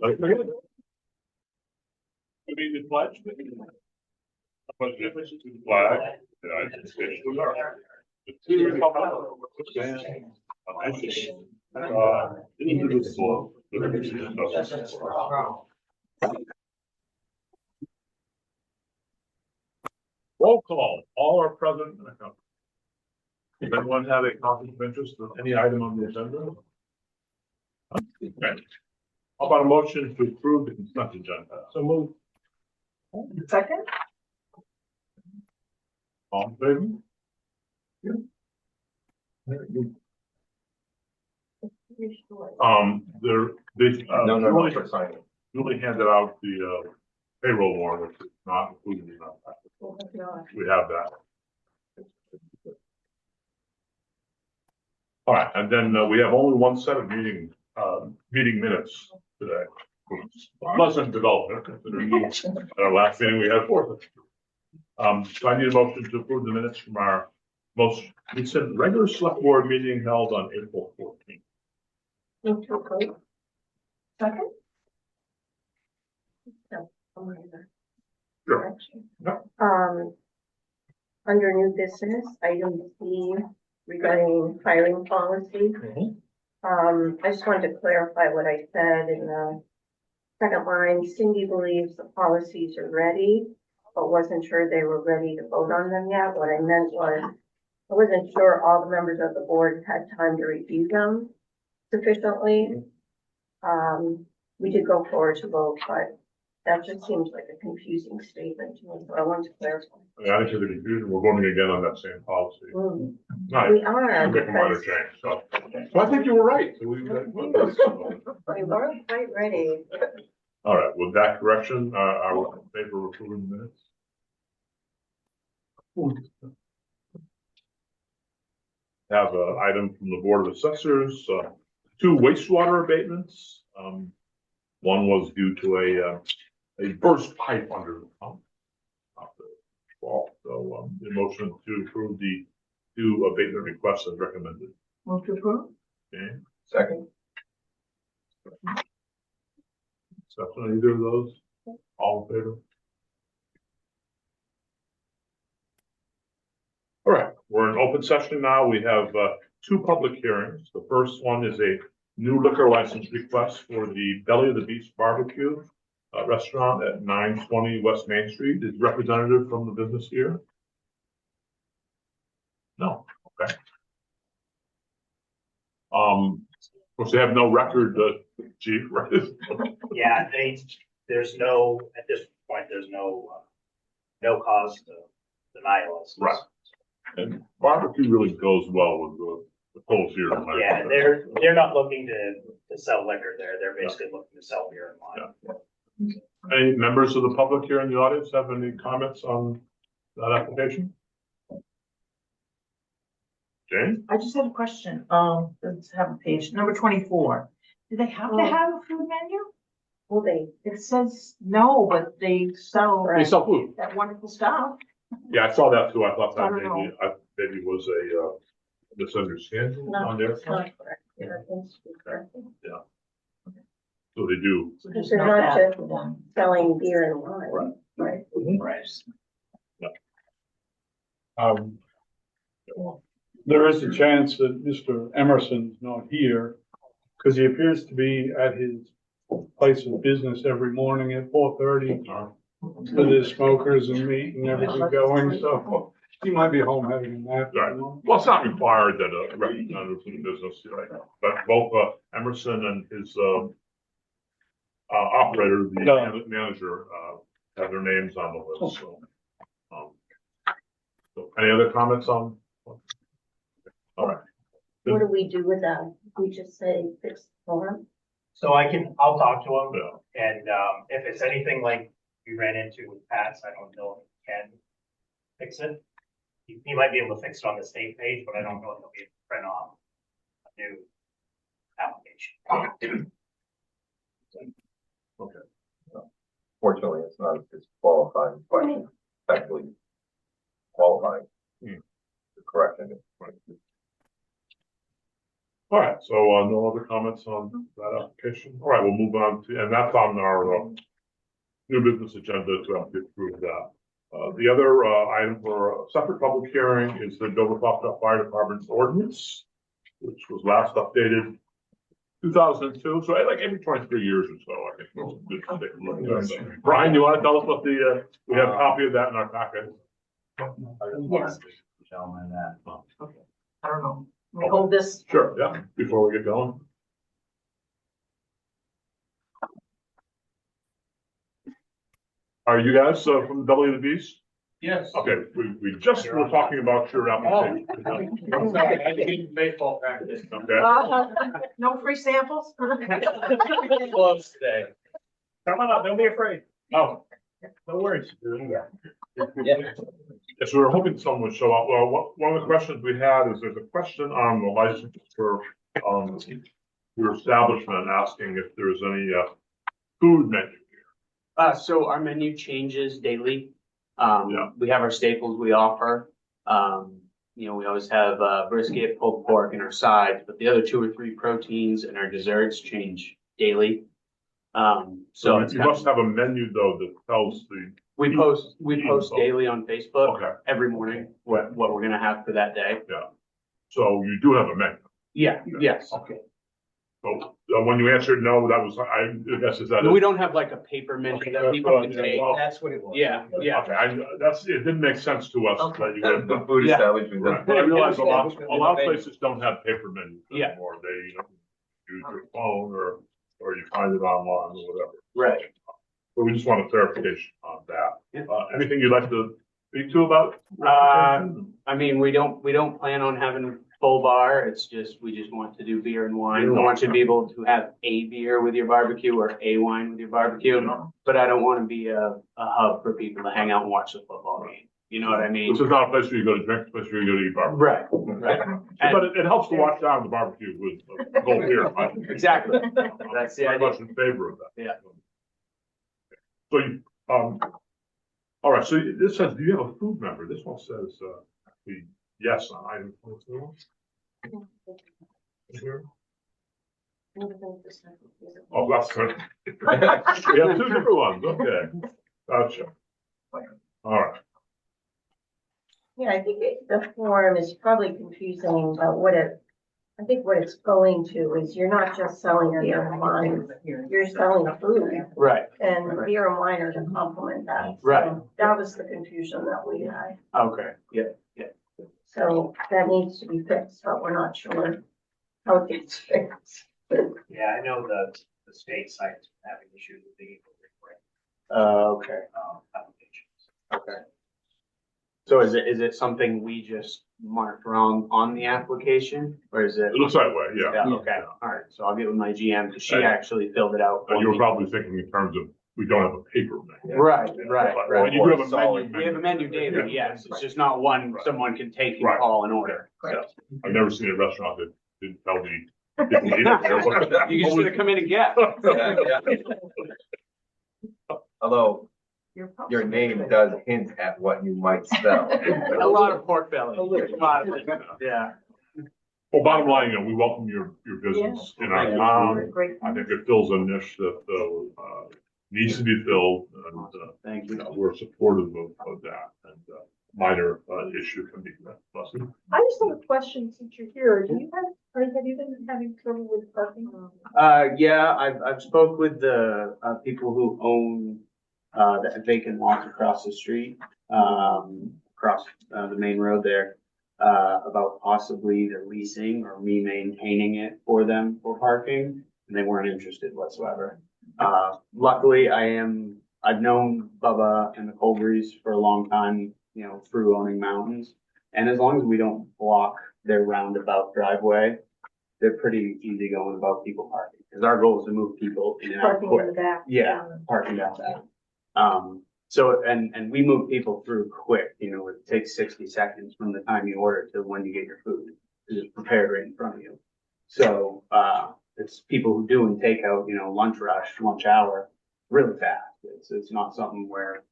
The pledge. But the flag, the United States of America. The indivisible, with liberty and justice for all. Roll call, all are present. Does anyone have a conflict of interest with any item on the agenda? Okay. How about a motion to approve the consent agenda? So move. Second? All in favor? Yeah. Very good. For signing. Julie handed out the payroll warrant, which is not included in that package. We have that. All right, and then we have only one set of meeting minutes today. Pleasant development considering our last meeting we had four. So I need a motion to approve the minutes from our most recent regular select board meeting held on April 14th. Move to approve. Second? Sure. Under new business, item C regarding hiring policy. I just wanted to clarify what I said in the second line. Cindy believes the policies are ready, but wasn't sure they were ready to vote on them yet. What I meant was, I wasn't sure all the members of the board had time to review them sufficiently. We did go forward to vote, but that just seems like a confusing statement to me, so I wanted to clarify. I think the confusion, we're voting again on that same policy. Right. We are. Make a minor change, so I think you were right. So we weren't quite ready. All right, with that correction, are we in favor of approving the minutes? Have an item from the Board of Assessors, 2 wastewater abatements. One was due to a burst pipe under the pump. So the motion to approve the 2 abatement requests as recommended. Move to approve. Okay. Second. Discussion on either of those? All in favor? All right, we're in open session now. We have 2 public hearings. The first one is a new liquor license request for the Belly of the Beast Barbecue restaurant at 920 West Main Street. Is representative from the business here? No. Okay. Of course, they have no record, chief, right? Yeah, there's no, at this point, there's no cause to deny a license. Right. And barbecue really goes well with the polls here. Yeah, they're not looking to sell liquor there. They're basically looking to sell beer and wine. Yeah. Any members of the public here in the audience have any comments on that application? Jane? I just have a question. Let's have a page, number 24. Do they have to have a food menu? Well, It says no, but they sell They sell food. that wonderful stuff. Yeah, I saw that too. I thought that I don't maybe was a misunderstanding on their it's part. not correct. Yeah, it's correct. So they do. Because they're not just selling beer and wine, right? Right. There is a chance that Mr. Emerson's not here because he appears to be at his place of business every morning at 4:30 with his smokers and meat and everything going. So he might be home having a nap. Right. Well, it's not required that a representative from the business, right? But both Emerson and his operator, the manager, have their names on the list. So any other comments on? All right. What do we do with that? We just say fix the form? So I'll talk to him, and if it's anything like we ran into with Pat's, I don't know if he can fix it. He might be able to fix it on the state page, but I don't know if he'll be able to print off a new application. Okay. Fortunately, it's not as qualifying question, technically qualifying. The correction. All right, so, no other comments on that application? All right, we'll move on to, and that's on our, new business agenda to have to approve that. The other, item for a separate public hearing is the Dover-Foxcroft Fire Department's ordinance, which was last updated 2002, so like every 23 years or so, I think. It's good to take a look at that. Brian, you want to tell us what the, we have a copy of that in our packet? Yes. Gentlemen, that. I don't know. We hold this. Sure, yeah, before we get going. Are you guys, from the Belly of the Beast? Yes. Okay, we just were talking about your application. I did baseball practice. Okay, No free samples? Close today. Come on up, don't be afraid. oh, No worries. yes, we were hoping someone would show up. Well, one of the questions we had is there's a question on the license for, your establishment asking if there's any, food menu. So our menu changes daily. Yeah. We have our staples we offer. We always have, brisket, pulled pork, and our sides, but the other 2 or 3 proteins and our desserts change daily. So it's You must have a menu though that tells the, we post info. daily on Facebook okay, every morning what we're gonna have for that day. so you do have a menu. Yeah, yes. Okay. So, when you answered no, that was, I guess, is that? We don't have like a paper menu that people can take. Well, That's what it was. Yeah, yeah. Okay, it didn't make sense to us that you would. The food Yeah. establishment. Right, but I realize a lot of places don't have paper menus Yeah. anymore. They, use your phone or you find it online or whatever. Right. So we just want a clarification on that. Yeah. Anything you'd like to speak to about? I mean, we don't plan on having full bar. It's just, we just want to do beer and wine. Beer and I want wine, you to be able to have a beer with your barbecue or a wine with your barbecue. But I don't want to be a hub for people to hang out and watch the football game. You know what I mean? This is not a place where you go to drink, it's a place where you go to eat barbecue. Right, right. And- But it helps to wash down the barbecue with a cold beer. Exactly. That's the Very idea. much in favor of that. Yeah. So you, all right, so this says, do you have a food member? This one says, yes on item 22. Here. Oh, that's good. We have 2 different ones, okay. Gotcha. All right. Yeah, I think the form is probably confusing about I think what it's going to is you're not just selling beer and wine, you're selling food. Right, And beer and wine are to complement that. Right. So that was the confusion that we had. okay, yeah. So that needs to be fixed, but we're not sure how it gets fixed. Yeah, I know the state site's having issues with the Okay, applications. okay. So is it something we just marked wrong on the application, or is it? It looks that way, yeah. Yeah, okay, all right, so I'll get with my GM, because she actually filled it out. for And you were me. probably thinking in terms of, we don't have a paper menu. Right, right, But right. when you do have a Solid. menu. We have a menu daily, yes, it's just not one someone can take and Right. call and order. So, I've never seen a restaurant that didn't tell me. didn't eat it there, but- You just gonna come in and get. Although your name does hint at what you might sell. A lot of pork belly. A lot of it, yeah. Well, bottom line, we welcome your business in our Thank you. town. Great. I think it fills a niche that, needs to be filled, and, Thank you. we're supportive of that, and, minor, issue can be addressed. I just have a question since you're here. Do you have you been having trouble with parking? Yeah, I've spoke with the, people who own, the vacant lots across the street, across, the main road there, about possibly either leasing or me maintaining it for them for parking, and they weren't interested whatsoever. Luckily, I've known Bubba and the Colburys for a long time, through owning mountains. And as long as we don't block their roundabout driveway, they're pretty easy going about people parking. Because our goal is to move people in and out Parking in quick. the back. Yeah, parking down that. So, and we move people through quick, it takes 60 seconds from the time you order to when you get your food. It's prepared right in front of you. So, it's people who do in takeout, lunch rush, lunch hour, really fast. It's not something where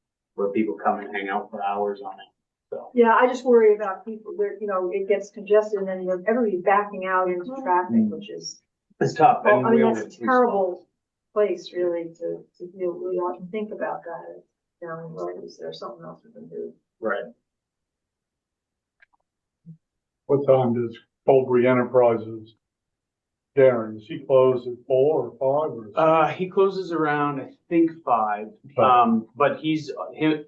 people come and hang out for hours on it. Yeah, I just worry about people where, you know, it gets congested and then everybody's backing out into traffic, which is, It's tough. well, I we mean, only that's a have 3 terrible place really to deal. We ought to think about that down the road. Is there something else we can do? spots. Right. What time does Colbury Enterprises, Darren, does he close at 4 or 5 or? He closes around, I think 5. But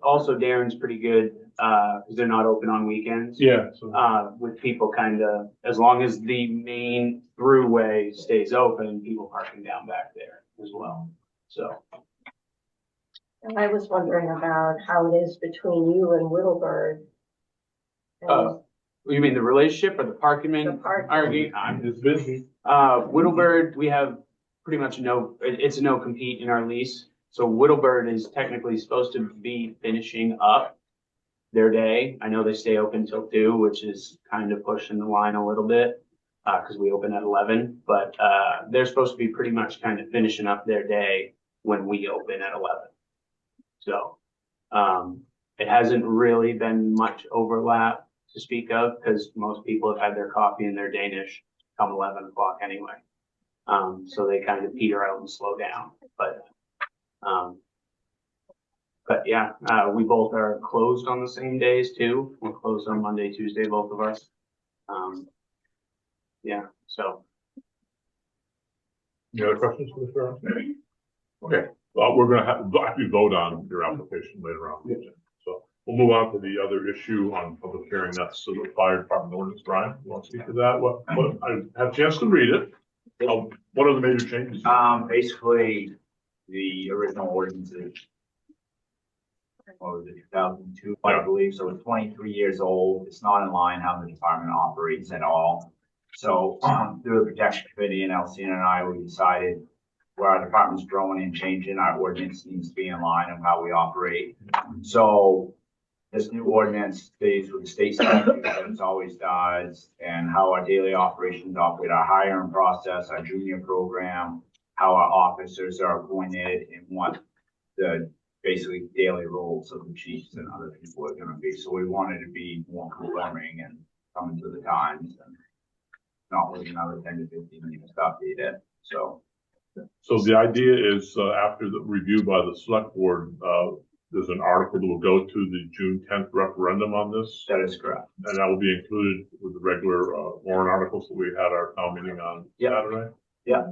also Darren's pretty good, because they're not open on weekends. Yeah, so, With people kind of, as long as the main throughway stays open, people parking down back there as well. So, And I was wondering about how it is between you and Whittlebird. And you mean the relationship or the parking? The parking. it's busy. Whittlebird, we have pretty much it's a no compete in our lease. So Whittlebird is technically supposed to be finishing up their day. I know they stay open till 2, which is kind of pushing the line a little bit, because we open at 11, but, they're supposed to be pretty much kind of finishing up their day when we open at 11. So, it hasn't really been much overlap to speak of, because most people have had their coffee and their Danish come 11 o'clock anyway. So they kind of peter out and slow down, but yeah, we both are closed on the same days too. We're closed on Monday, Tuesday, both of us. Yeah, so. Any other questions for the sheriff? Okay, well, we're gonna have to actually vote on your application later on. So we'll move on to the other issue on public hearing. That's the fire department ordinance. Brian, you want to speak to that? What, I had a chance to read it. What are the major changes? Basically, the original ordinance is, what was it, 2002, I believe, so it's 23 years old. It's not in line how the department operates at all. So through the protection committee and Alcina and I, we decided where our department's growing and changing, our ordinance needs to be in line of how we operate. So this new ordinance stays with the state statute as it always does, and how our daily operations operate, our hiring process, our junior program, how our officers are appointed, and what the basically daily roles of the chiefs and other people are going to be. So we wanted to be more conforming and coming to the times and not waiting another 10 to 15 years to update it. So the idea is after the review by the select board, there's an article that will go to the June 10th referendum on this. that is correct. And that will be included with the regular warrant articles that we had our town meeting on Saturday. Yeah,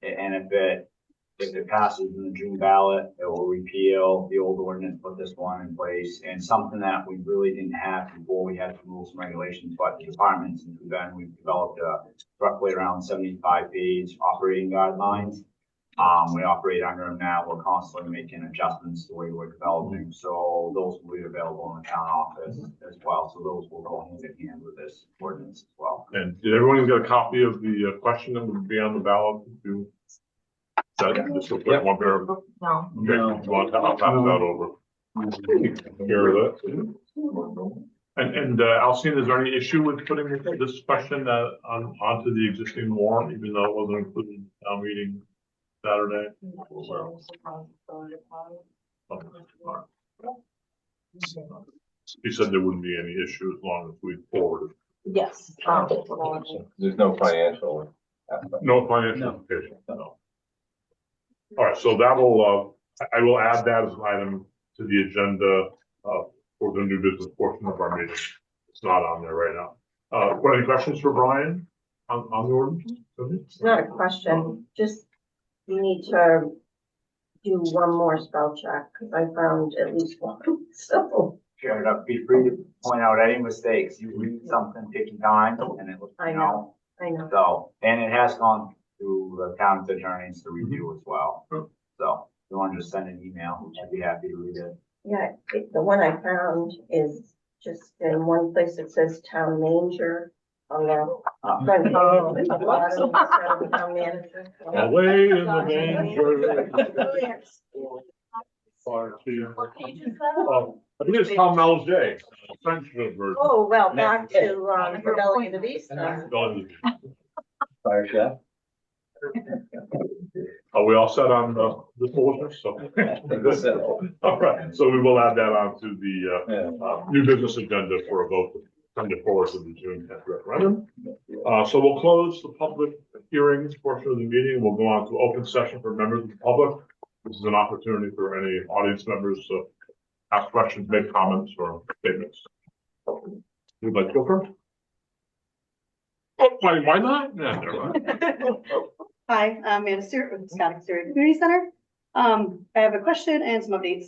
and if it passes in the June ballot, it will repeal the old ordinance, put this one in place, and something that we really didn't have before. We had some rules and regulations, but the departments, and then we've developed roughly around 75-page operating guidelines. We operate under them now. We're constantly making adjustments to the way we're developing. So those will be available in the town office as well. So those will go hand in hand with this ordinance as well. And did everyone get a copy of the question that would be on the ballot? Just a quick one there. No. Okay, I'll pass that over. Here it is. And Alcine, is there any issue with putting this question onto the existing warrant, even though it wasn't included in the town meeting Saturday? He said there wouldn't be any issue as long as we forward. Yes. There's no financial aspect. No financial implication, no. All right, so that will, I will add that as an item to the agenda for the new business portion of our meeting. It's not on there right now. What, any questions for Brian on the ordinance? It's not a question, just you need to do one more spell check, because I found at least one, so. Sure, be free to point out any mistakes. You read something 50 times and it looks, I know. So, and it has gone through the town's attorneys to review as well. So if you want to just send an email, I'd be happy to read it. Yeah, the one I found is just in one place it says town manager on the front page, at the bottom, instead of town manager. Away in the manger. What page is that? I think it's Tom Mel's Day, French version. Oh, well, back to, Rebellion of the Beast. Done. Fire chef? Are we all set on the foolishness? So- All right, so we will add that on to the new business agenda for a vote to send it forward to the June 10th referendum. So we'll close the public hearings portion of the meeting. We'll go on to open session for members of the public. This is an opportunity for any audience members to ask questions, make comments, or statements. Would like to go first? Oh, why not? Yeah, never mind. Hi, I'm Amanda Stewart with the Scott Exterior Community Center. I have a question and some updates.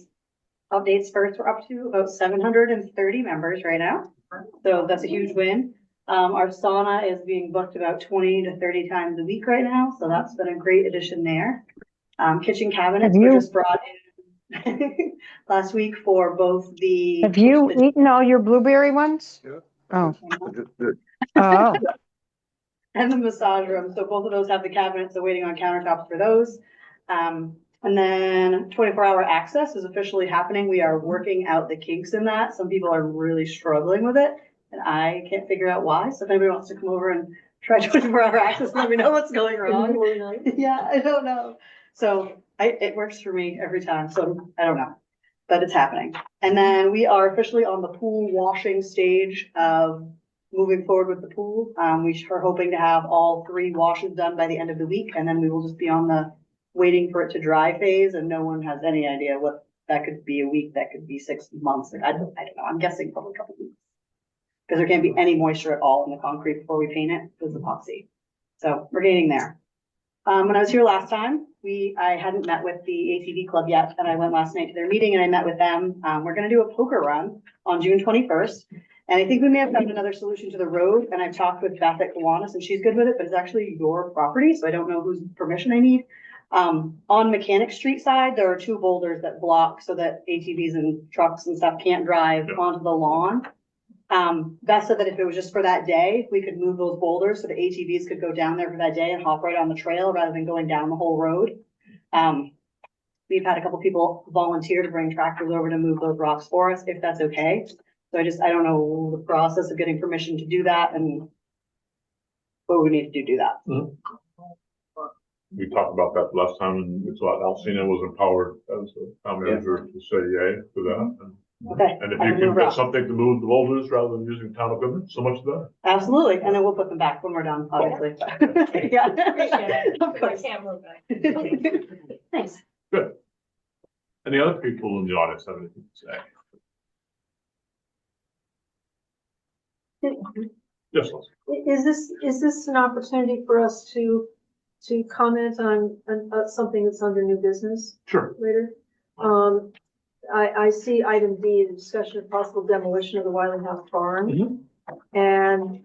Updates first, we're up to about 730 members right now. So that's a huge win. Our sauna is being booked about 20 to 30 times a week right now. So that's been a great addition there. Kitchen cabinets were just brought in last week for both the. Have you eaten all your blueberry ones? Yeah. Oh. Oh. And the massage room. So both of those have the cabinets, so waiting on countertops for those. And then 24-hour access is officially happening. We are working out the kinks in that. Some people are really struggling with it, and I can't figure out why. So if anybody wants to come over and try 24-hour access, let me know what's going wrong. Yeah, I don't know. So it works for me every time. So I don't know, but it's happening. And then we are officially on the pool washing stage of moving forward with the pool. We are hoping to have all 3 washes done by the end of the week, and then we will just be on the waiting for it to dry phase, and no one has any idea what that could be. A week, that could be 6 months. I don't know. I'm guessing probably a couple weeks, because there can't be any moisture at all in the concrete before we paint it because of epoxy. So we're getting there. When I was here last time, I hadn't met with the ATV club yet, and I went last night to their meeting and I met with them. We're going to do a poker run on June 21st. And I think we may have found another solution to the road, and I've talked with Beth at Kiwanis, and she's good with it, but it's actually your property, so I don't know whose permission I need. On Mechanic Street side, there are 2 boulders that block so that ATVs and trucks and stuff can't drive onto the lawn. Beth said that if it was just for that day, we could move those boulders so the ATVs could go down there for that day and hop right on the trail rather than going down the whole road. We've had a couple people volunteer to bring tractors over to move those rocks for us, if that's okay. So I don't know the process of getting permission to do that and what we need to do that. Mm-hmm. We talked about that last time, and we thought Alcina was empowered as a town manager to say yay to that. Okay. And if you can get something to move the boulders rather than using town equipment, so much better. Absolutely, and then we'll put them back when we're done, obviously. Yeah. Of course. Thanks. Good. Any other people in the audience have anything to say? Yes, Leslie. Is this an opportunity for us to comment on something that's under new business Sure. later? I see item D, the discussion of possible demolition of the Wyland House barn. Mm-hmm. And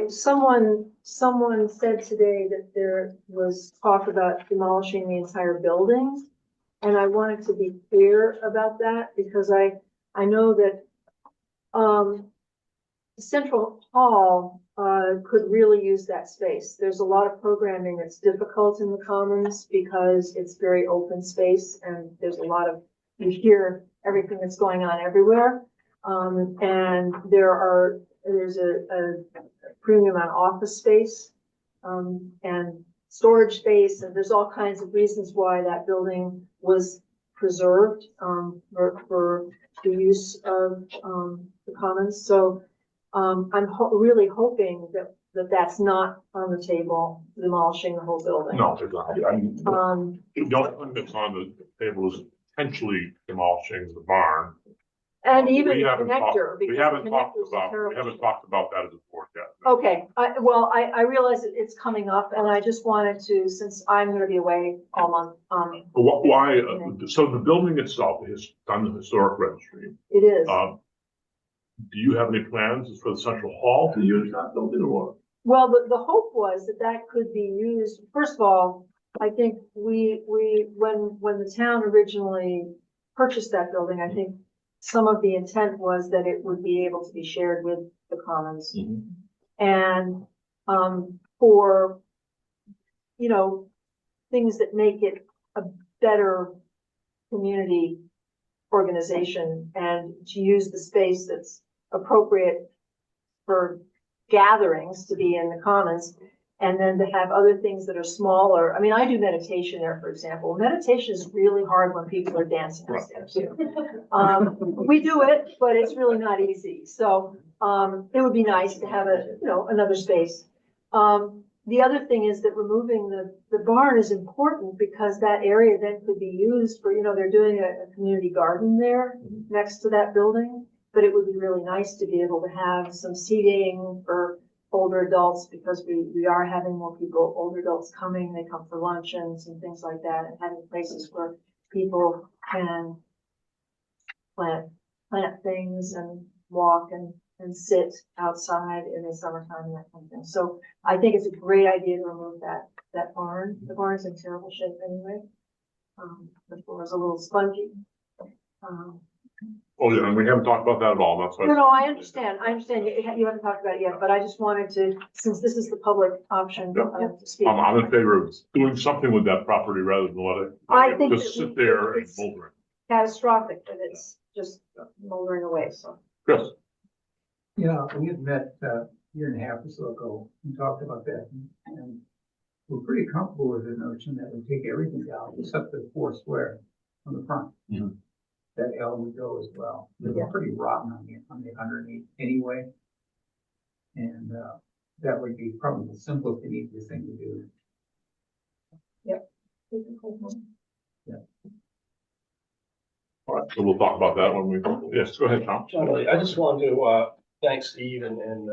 someone said today that there was talk about demolishing the entire building. And I wanted to be clear about that because I know that Central Hall could really use that space. There's a lot of programming that's difficult in the Commons because it's very open space and there's a lot of, you hear everything that's going on everywhere. And there's a premium on office space and storage space, and there's all kinds of reasons why that building was preserved for the use of the Commons. So I'm really hoping that that's not on the table, demolishing the whole building. No, there's not. The only thing that's on the table is potentially demolishing the barn. And even We the haven't connector. We haven't talked about that as a board yet. Okay, I realize that it's coming up, and I just wanted to, since I'm gonna be away all month. Why? So the building itself is on the historic registry. It is. Do you have any plans for the Central Hall to use that building or what? Well, the hope was that could be used. First of all, I think when the town originally purchased that building, I think some of the intent was that it would be able to be shared with the Commons. Mm-hmm. And for, things that make it a better community organization and to use the space that's appropriate for gatherings to be in the Commons, And then to have other things that are smaller. I mean, I do meditation there, for example. Meditation is really hard when people are dancing upstairs too. We do it, but it's really not easy. So, it would be nice to have another space. The other thing is that removing the barn is important because that area then could be used for, they're doing a community garden there next to that building. But it would be really nice to be able to have some seating for older adults because we are having more older adults coming. They come for luncheons and things like that, and having places where people can plant things and walk and sit outside in the summertime and that kind of thing. So I think it's a great idea to remove that barn. The barn's in terrible shape anyway. The floor is a little spongy. Oh, yeah, and we haven't talked about that at all, that's why. No, I understand. You haven't talked about it yet, but I just wanted to, since this is the public option, to speak. I'm in favor of doing something with that property rather than let it. I think just sit there and molder it. Catastrophic that it's just moldering away, so. Chris? Yeah, we had met a year and a half or so ago and talked about that, and we're pretty comfortable with the notion that we take everything down except the 4 square on the front. Mm-hmm. That L would go as well. They're pretty rotten on the underneath anyway. And that would be probably the simplest and easiest thing to do. Yep. Yeah. All right, so we'll talk about that when we, yes, go ahead, Tom. I just wanted to thank Steve and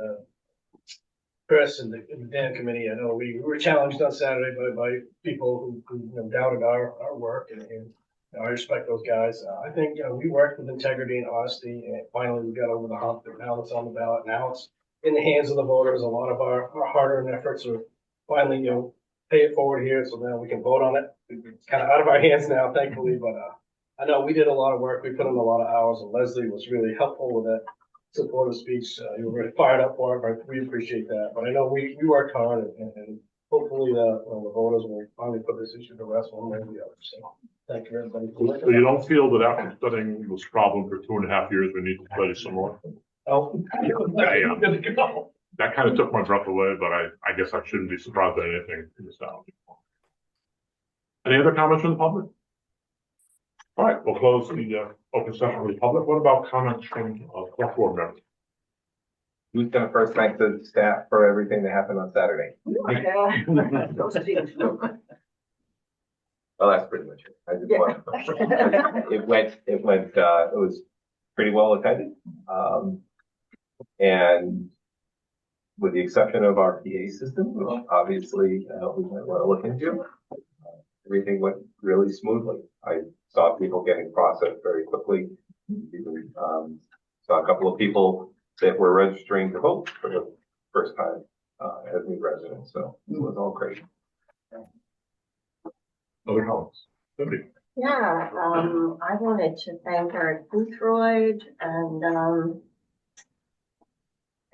Chris and the Dan committee. I know we were challenged on Saturday by people who doubted our work, and I respect those guys. I think we worked with integrity and honesty, and finally we got over the hump. And now it's on the ballot. Now it's in the hands of the voters. A lot of our hard-earned efforts are finally pay it forward here, so now we can vote on it. It's kind of out of our hands now, thankfully, but I know we did a lot of work. We put in a lot of hours, and Leslie was really helpful with that supportive speech. You were really fired up for it, but we appreciate that. But I know we worked hard, and hopefully the voters will finally put this issue to rest one way or the other. So thank you, everybody. So you don't feel that after studying this problem for 2.5 years, we need to study some more? Oh, that kind of took my breath away, but I guess I shouldn't be surprised at anything in this town. Any other comments from the public? All right, we'll close the open session for the public. What about comments from select board members? Who's gonna first thank the staff for everything that happened on Saturday? Well, that's pretty much it. I just want, it was pretty well attended. And with the exception of our PA system, which obviously we might want to look into, everything went really smoothly. I saw people getting processed very quickly. Even saw a couple of people that were registering to vote for the first time as new residents. So it was all great. Other comments? Yeah, I wanted to thank Eric Boothroyd and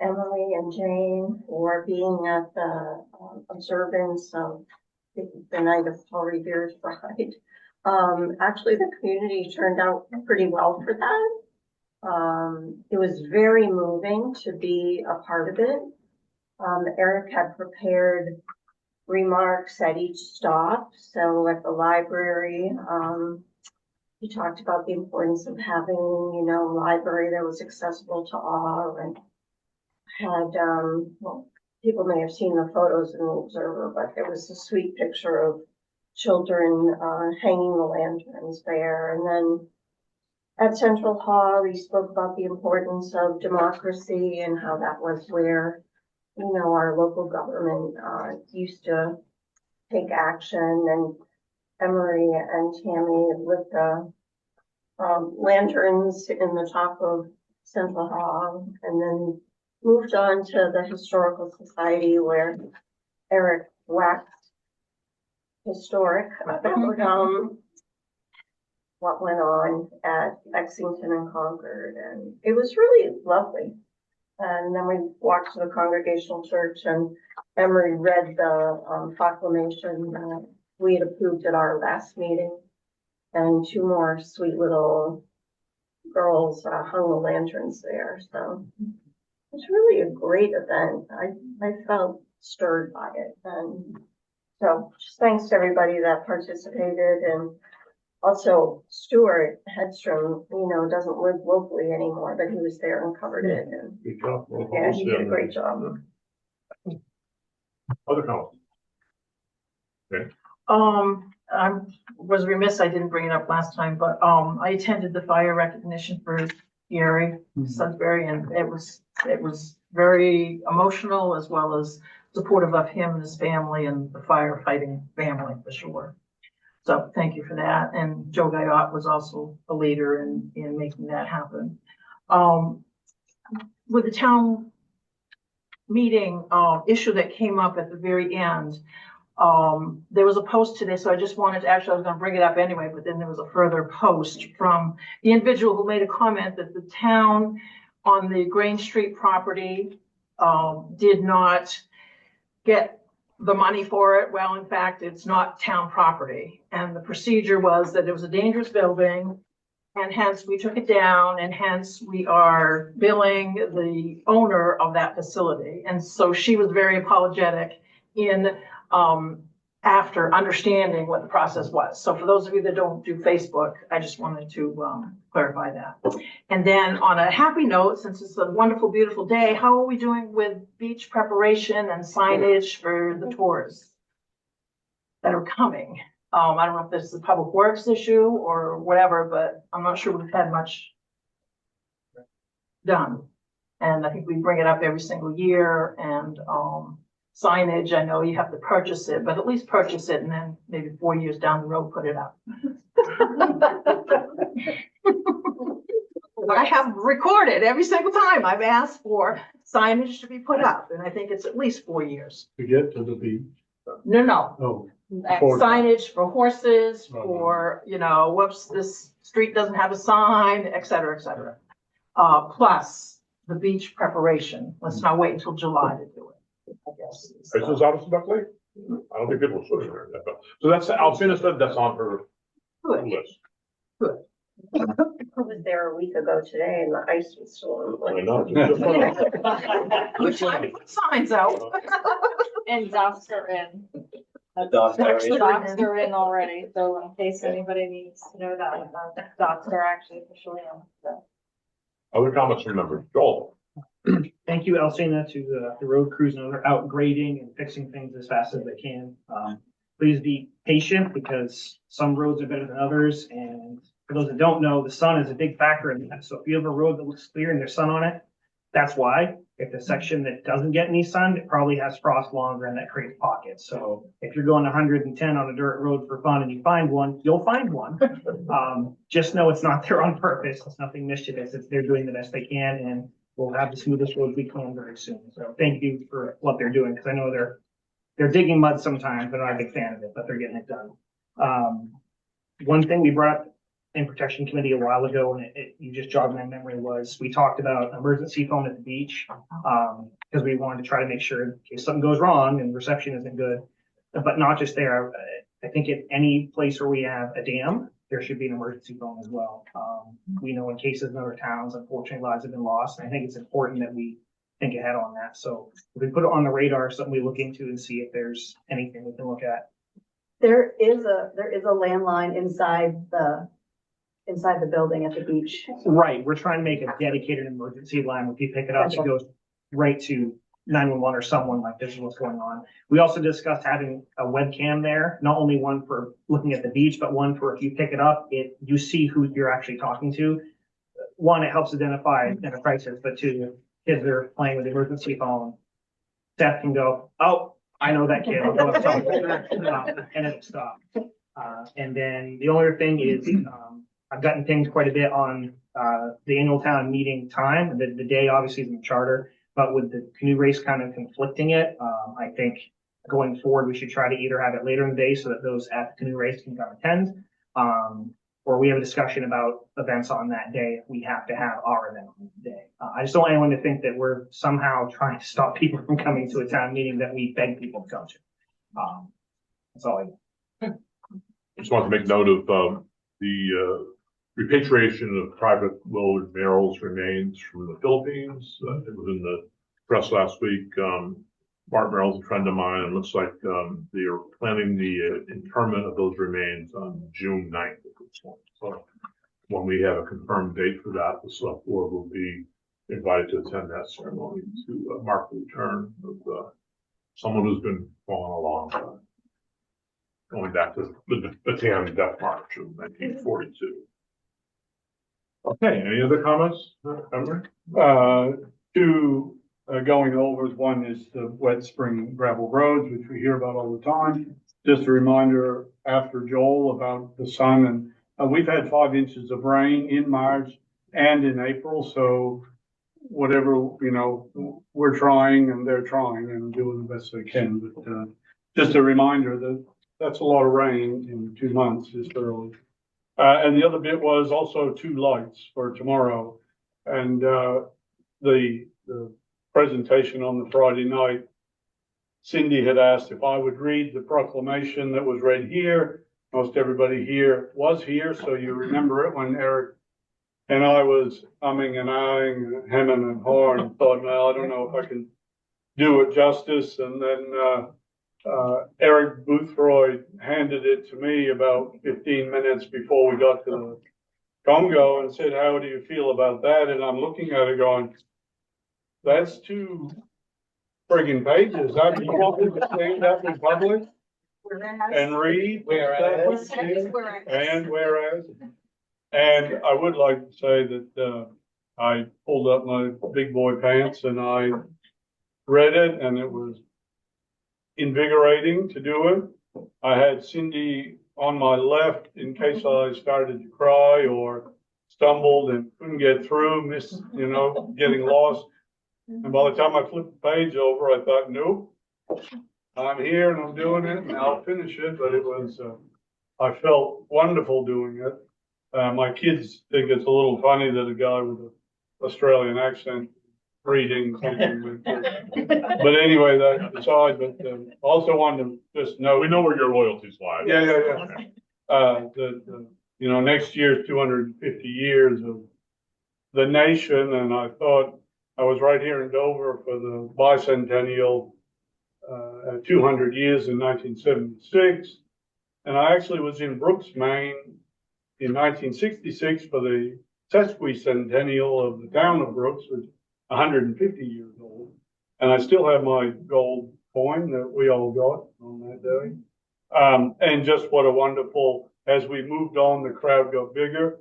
Emily and Jane for being at the observance of the night of Paul Revere's bride. Actually, the community turned out pretty well for that. It was very moving to be a part of it. Eric had prepared remarks at each stop. So at the library, he talked about the importance of having, a library that was accessible to all, and had, well, people may have seen the photos in the Observer, but there was a sweet picture of children hanging the lanterns there. And then at Central Hall, he spoke about the importance of democracy and how that was where, our local government used to take action. And Emery and Tammy lit the lanterns in the top of Central Hall, and then moved on to the Historical Society where Eric waxed historic about what went on at Lexington and Concord, and it was really lovely. And then we walked to the Congregational Church, and Emery read the proclamation that we had approved at our last meeting, and 2 more sweet little girls hung the lanterns there. So it's really a great event. I felt stirred by it. And so just thanks to everybody that participated. And also Stuart Hedstrom, doesn't live locally anymore, but he was there and covered it. And Good job. yeah, he did a great job. Other comments? I was remiss, I didn't bring it up last time, but, I attended the fire recognition for Gary Sudbury, and it was very emotional as well as supportive of him and his family and the firefighting family for sure. So thank you for that. And Joe Guyot was also a leader in making that happen. With the town meeting, issue that came up at the very end, there was a post today, so I just wanted to, actually, I was going to bring it up anyway, but then there was a further post from the individual who made a comment that the town on the Grange Street property did not get the money for it. Well, in fact, it's not town property. And the procedure was that it was a dangerous building, and hence we took it down, and hence we are billing the owner of that facility. And so she was very apologetic in after understanding what the process was. So for those of you that don't do Facebook, I just wanted to clarify that. And then on a happy note, since it's a wonderful, beautiful day, how are we doing with beach preparation and signage for the tours that are coming? I don't know if this is a public works issue or whatever, but I'm not sure we've had much done. And I think we bring it up every single year, and signage, I know you have to purchase it, but at least purchase it and then maybe 4 years down the road, put it up. I have recorded every single time I've asked for signage to be put up, and I think it's at least 4 years. To get to the beach. No. Oh. Signage for horses, for, whoops, this street doesn't have a sign, et cetera, et cetera. Plus the beach preparation. Let's not wait until July to do it. I guess. Is this out of Duck Lake? I don't think people should have heard that. So that's, Alcina said that's on her list. Good. I was there a week ago today, and the ice was still on. I know. We're trying to put signs out. And docks are in. Docks are in. Docks are in already, so in case anybody needs to know that, docks are actually officially in, so. Other comments from members? Joel? Thank you, Alcina, to the road crews. And they're out grading and fixing things as fast as they can. Please be patient, because some roads are better than others. And for those that don't know, the sun is a big factor in that. So if you have a road that looks clear and there's sun on it, that's why. If the section that doesn't get any sun, it probably has frost longer, and that creates pockets. So if you're going 110 on a dirt road for fun and you find one, you'll find one. Just know it's not there on purpose. It's nothing mischievous. They're doing the best they can, and we'll have the smoothest roads we can very soon. So thank you for what they're doing, because I know they're digging mud sometimes. They're not a big fan of it, but they're getting it done. One thing we brought up in protection committee a while ago, and you just jogged my memory, was we talked about emergency phone at the beach, because we wanted to try to make sure in case something goes wrong and reception isn't good, but not just there. I think at any place where we have a dam, there should be an emergency phone as well. We know in cases in other towns, unfortunately, lives have been lost. And I think it's important that we think ahead on that. So if we put it on the radar, something we look into and see if there's anything we can look at. There is a landline inside the building at the beach. Right. We're trying to make a dedicated emergency line. If you pick it up, it goes right to 911 or someone like this is what's going on. We also discussed having a webcam there, not only one for looking at the beach, but one for if you pick it up, you see who you're actually talking to. One, it helps identify in a crisis, but two, kids are playing with the emergency phone. Steph can go, oh, I know that kid. I'll go and tell them. And it'll stop. And then the only other thing is, I've gotten things quite a bit on the annual town meeting time. The day obviously is in the charter, but with the canoe race kind of conflicting it, I think going forward, we should try to either have it later in the day so that those at the canoe race can come attend, or we have a discussion about events on that day if we have to have our event on the day. I just don't want anyone to think that we're somehow trying to stop people from coming to a town meeting that we beg people to come to. That's all I Just want to make note of the repatriation of Private Willard Merrill's remains from the Philippines. It was in the press last week. Bart Merrill's a friend of mine, and it looks like, they are planning the interment of those remains on June 9th at this point. So when we have a confirmed date for that, the select board will be invited to attend that ceremony to mark the return of someone who's been following along, going back to the Bataan Death March of 1942. Okay, any other comments, Emery? Two going overs. One is the wet spring gravel roads, which we hear about all the time. Just a reminder after Joel about the sun, and we've had 5 inches of rain in March and in April. So whatever, we're trying and they're trying and doing the best they can. But just a reminder that that's a lot of rain in 2 months this early. And the other bit was also 2 lights for tomorrow. And the presentation on the Friday night, Cindy had asked if I would read the proclamation that was read here. Most everybody here was here, so you remember it when Eric and I was umming and ahhing, hemming and hawing, and thought, well, I don't know if I can do it justice. And then Eric Boothroyd handed it to me about 15 minutes before we got to the Congo and said, how do you feel about that? And I'm looking at it going, that's 2 friggin' pages. I mean, you want me to stand up in public and read? Whereas. And whereas. And I would like to say that I pulled up my big boy pants and I read it, and it was invigorating to do it. I had Cindy on my left in case I started to cry or stumbled and couldn't get through, getting lost. And by the time I flipped the page over, I thought, nope, I'm here and I'm doing it and I'll finish it. But it was, I felt wonderful doing it. My kids think it's a little funny that a guy with an Australian accent reading something. But anyway, that aside, but also wanted to just know. We know where your loyalties lie. Yeah. Next year's 250 years of the nation, and I thought I was right here in Dover for the bicentennial, 200 years in 1976, and I actually was in Brooks, Maine in 1966 for the sesquicentennial of the town of Brooks, which is 150 years old. And I still have my gold coin that we all got on that day. And just what a wonderful, as we moved on, the crowd got bigger,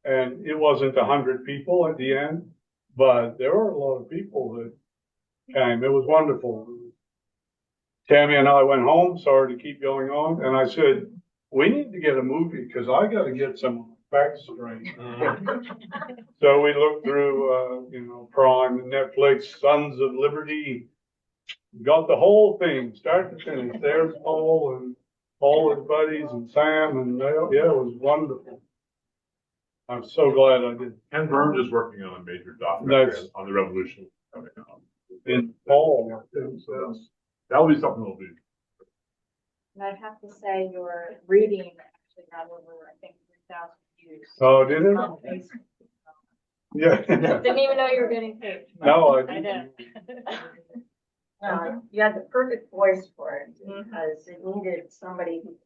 and it wasn't 100 people at the end, but there were a lot of people that came. It was wonderful. Tammy and I went home, sorry to keep going on, and I said, we need to get a movie because I got to get some facts straight. So we looked through, Prime and Netflix, Sons of Liberty, got the whole thing, start to finish. There's Paul and all his buddies and Sam, and yeah, it was wonderful. I'm so glad I did. Ken Burns is working on a major documentary on the revolution coming out. In Paul, so that'll be something we'll do. And I'd have to say your reading actually got over, I think, 3,000 views. Oh, did it? On Facebook. Yeah. Didn't even know you were getting paid. No, I didn't. You had the perfect voice for it because it needed somebody who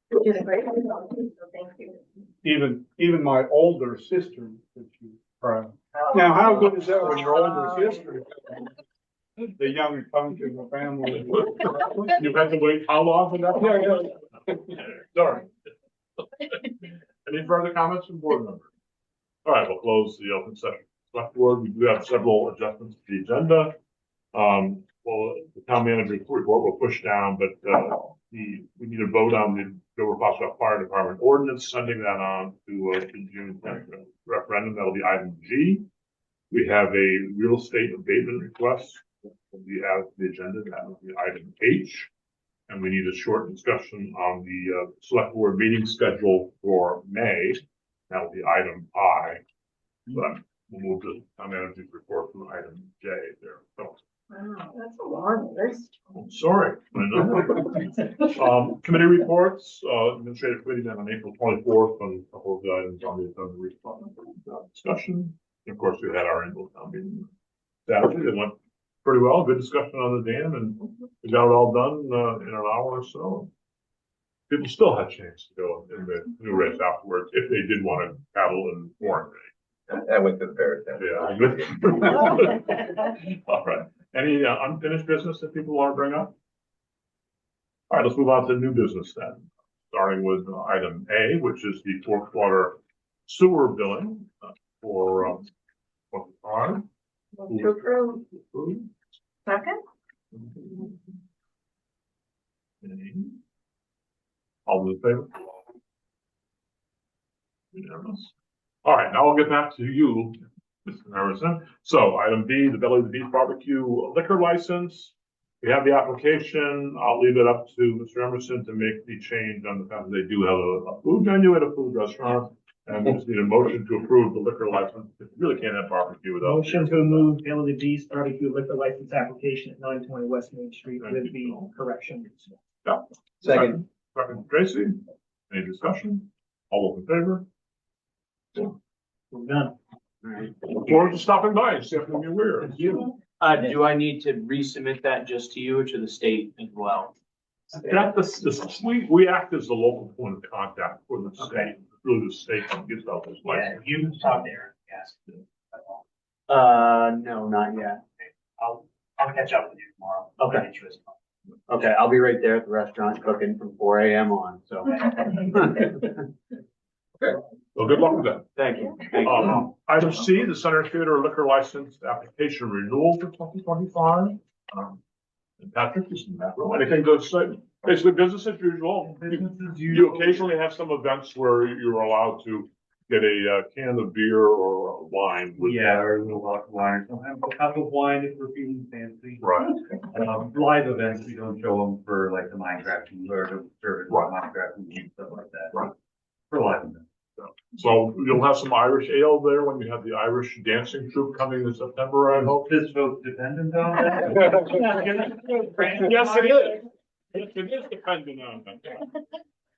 which is great. So thank you. Even my older sister, that she proud. Now, how good is that when your older sister, the young punk in the family? You've had to wait how long for that? Yeah. Sorry. Any further comments from board members? All right, we'll close the open session. Select board, we do have several adjustments to the agenda. Well, the town manager report will push down, but we need to vote on the Dover-Foxcroft Fire Department ordinance, sending that on to the June 10th referendum. That'll be item G. We have a real estate abatement request. We have the agenda. That will be item H. And we need a short discussion on the select board meeting schedule for May. That will be item I. But we'll move to the town manager's report from item J there. So, Wow, that's a long list. I'm sorry. Committee reports, administrative committee met on April 24th on a couple of the items on the discussion. And of course, we had our annual town meeting Saturday. They went pretty well, good discussion on the dam, and we got it all done, in an hour or so. People still had a chance to go in the new race afterwards, if they did want to paddle and warn. I went to the fair. Yeah. All right, any unfinished business that people want to bring up? All right, let's move on to new business then, starting with item A, which is the fourth quarter sewer billing for 25. Move to approve. Second? All in favor? Unanimous. All right, now I'll get back to you, Mr. Emerson. So item B, the Belly of the Beast barbecue liquor license. We have the application. I'll leave it up to Mr. Emerson to make the change on the fact that they do have a food menu at a food restaurant. And we just need a motion to approve the liquor license. You really can't have barbecue without. Motion to remove Belly of the Beast barbecue liquor license application at 920 West Main Street with the correction. Yeah. Second. Second, Tracy. Any discussion? All those in favor? We're done. Look forward to stopping by and see if we're weird. Do I need to resubmit that just to you or to the state as well? That we act as the local point of contact for the state, through the state that gives out this Yeah, license. you talk there, yes. No, not yet. I'll catch up with you tomorrow. Okay. Get you as well. Okay, I'll be right there at the restaurant cooking from 4 a.m. on, so. Well, good luck with that. Thank you. Thank you. Item C, the Center Theater liquor license application renewal for 2025. And Patrick, is in that room. Anything to say? Basically business as usual. You occasionally have some events where you're allowed to get a can of beer or wine with. Yeah, or a little bottle of wine, sometimes a cup of wine if we're feeling fancy. Right. Live events, we don't show them for like the Minecraft or the service, Right. Minecraft and stuff like that. Right. For live events. So you'll have some Irish ale there when you have the Irish dancing troupe coming in September, I hope. This vote dependent on that? Yes, it is. Yes, it is dependent on that.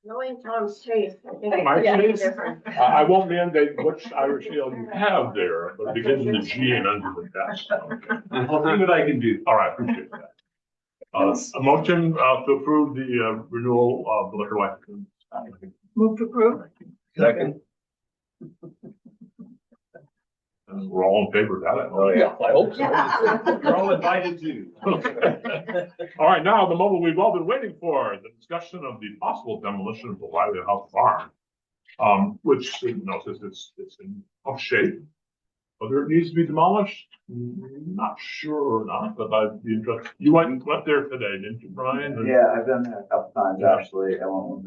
Knowing Tom's taste, I think My it's taste? different. I won't mandate which Irish ale you have there, but it begins with a G and ends with an S. I'll see what I can do. All right, appreciate that. A motion to approve the renewal of the liquor license. Move to approve? Second. And we're all in favor of that. Oh, yeah. I hope so. You're all invited too. All right, now the moment we've all been waiting for, the discussion of the possible demolition of the Wiley House barn. Which, you know, says it's in tough shape. Whether it needs to be demolished, not sure or not, but I'd be interested. You went there today, didn't you, Brian? Yeah, I've done that a couple times, actually. I went with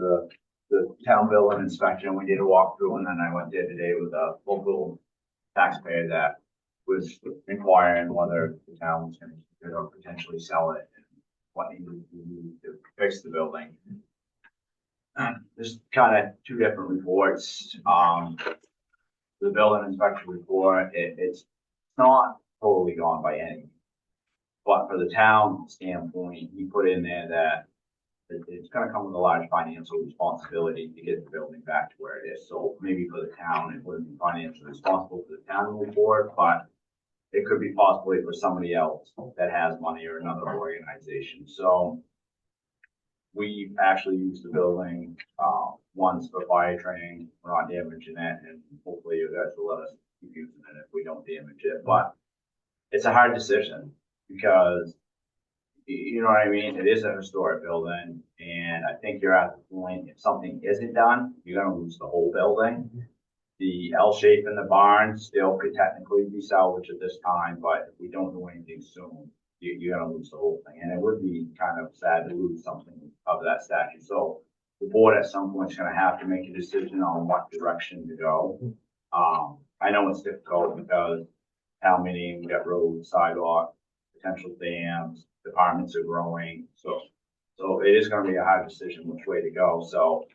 the town building inspection. We did a walkthrough, and then I went there today with a local taxpayer that was inquiring whether the town was going to potentially sell it and what needed to be done to fix the building. There's kind of two different reports. The building inspection report, it's not totally gone by any means. But for the town standpoint, he put in there that it's gonna come with a large financial responsibility to get the building back to where it is. So maybe for the town, it wouldn't be financially responsible for the town to move forward, but it could be possibly for somebody else that has money or another organization. So we actually used the building, once for fire training. We're not damaging it, and hopefully you guys will let us keep using it if we don't damage it. But it's a hard decision because, you know what I mean? It is a historic building, and I think you're at the point, if something isn't done, you're gonna lose the whole building. The L shape in the barn still could technically be salvaged at this time, but if we don't do anything soon, you're gonna lose the whole thing. And it would be kind of sad to lose something of that statute. So the board at some point is gonna have to make a decision on what direction to go. I know it's difficult because town meeting, we got roads, sidewalk, potential dams, departments are growing. So it is gonna be a hard decision which way to go. So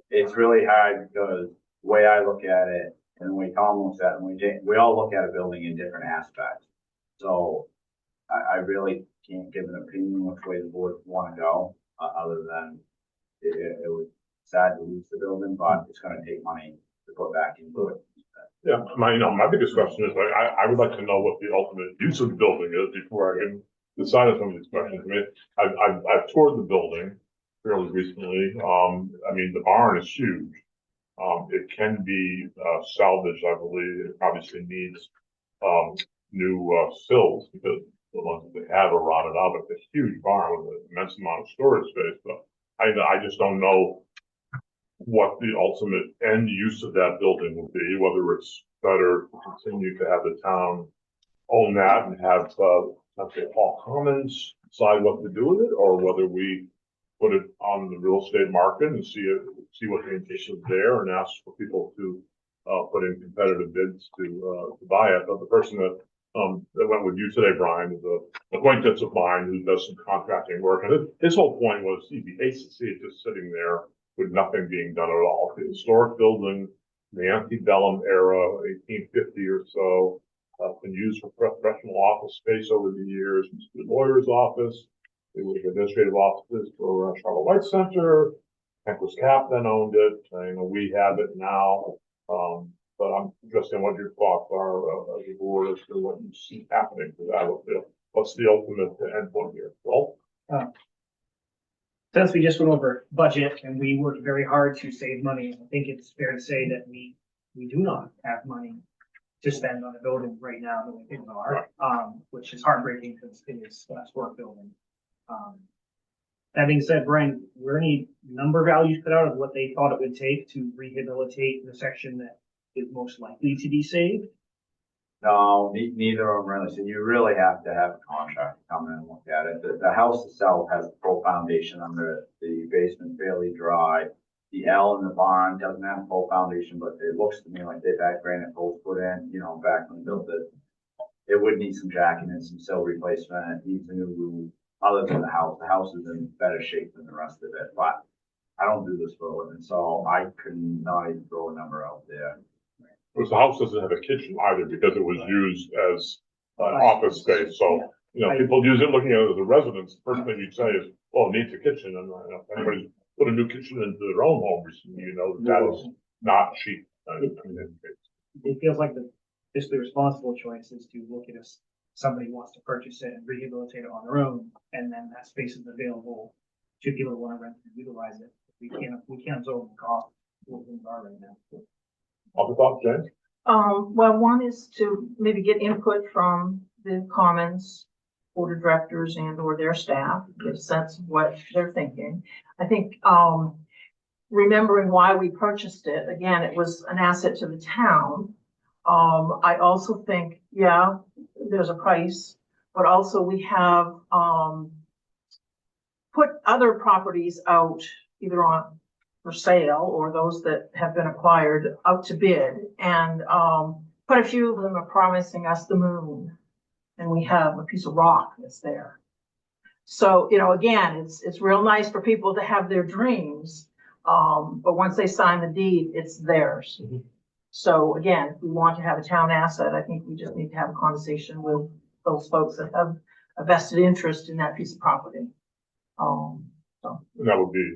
it's really hard because the way I look at it and the way Tom looks at it, we all look at a building in different aspects. So I really can't give an opinion which way the board want to go, other than it was sad to lose the building, but it's going to take money to put back into it. Yeah, my biggest question is, like, I would like to know what the ultimate use of the building is before I can decide on some of these questions. I mean, I've toured the building fairly recently. I mean, the barn is huge. It can be, salvaged, I believe. It obviously needs, new, sills because the ones that they have are rotted out. It's a huge barn with an immense amount of storage space, but I just don't know what the ultimate end use of that building will be, whether it's better to continue to have the town own that and have, let's say, Paul Commons decide what to do with it, or whether we put it on the real estate market and see what the interest is there and ask for people to, put in competitive bids to buy it. But the person that went with you today, Brian, is a acquaintance of mine who does some contracting work. And his whole point was he'd be hates to see it just sitting there with nothing being done at all. The historic building, the antebellum era, 1850 or so, been used for professional office space over the years. It's the lawyer's office. It was administrative offices for Charlotte White Center. Nicholas Cap then owned it. We have it now. But I'm interested in what your thoughts are as a board as to what you see happening to that. What's the ultimate endpoint here? Well, since we just went over budget and we worked very hard to save money, I think it's fair to say that we do not have money to spend on a building right now the way things are, which is heartbreaking because it is a historic building. That being said, Brian, were any number values put out of what they thought it would take to rehabilitate the section that is most likely to be saved? No, neither of them really. So you really have to have a contractor come in and look at it. The house itself has a full foundation under it. The basement fairly dry. The L in the barn doesn't have a full foundation, but it looks to me like they've had granite posts put in, back when they built it. It would need some jacking and some sill replacement. It needs a new roof. Other than the house is in better shape than the rest of it. But I don't do this for a living, so I could not even throw a number out there. because the house doesn't have a kitchen either because it was used as an office space. So, people use it looking at it as a residence. The first thing you'd say is, well, it needs a kitchen. And if anybody's put a new kitchen into their own home recently, that is not cheap. It feels like the fiscally responsible choice is to look at if somebody wants to purchase it and rehabilitate it on their own, and then that space is available to people who want to rent and utilize it. We can't absorb the cost of what things are right now. Other thoughts, James? Well, one is to maybe get input from the Commons Board of Directors and or their staff, get a sense of what they're thinking. I think, remembering why we purchased it, again, it was an asset to the town. I also think, there's a price, but also we have, put other properties out either on for sale or those that have been acquired out to bid. And, quite a few of them are promising us the moon, and we have a piece of rock that's there. So, again, it's real nice for people to have their dreams. But once they sign the deed, it's theirs. Mm-hmm. So again, if we want to have a town asset, I think we just need to have a conversation with those folks that have a vested interest in that piece of property. And that would be.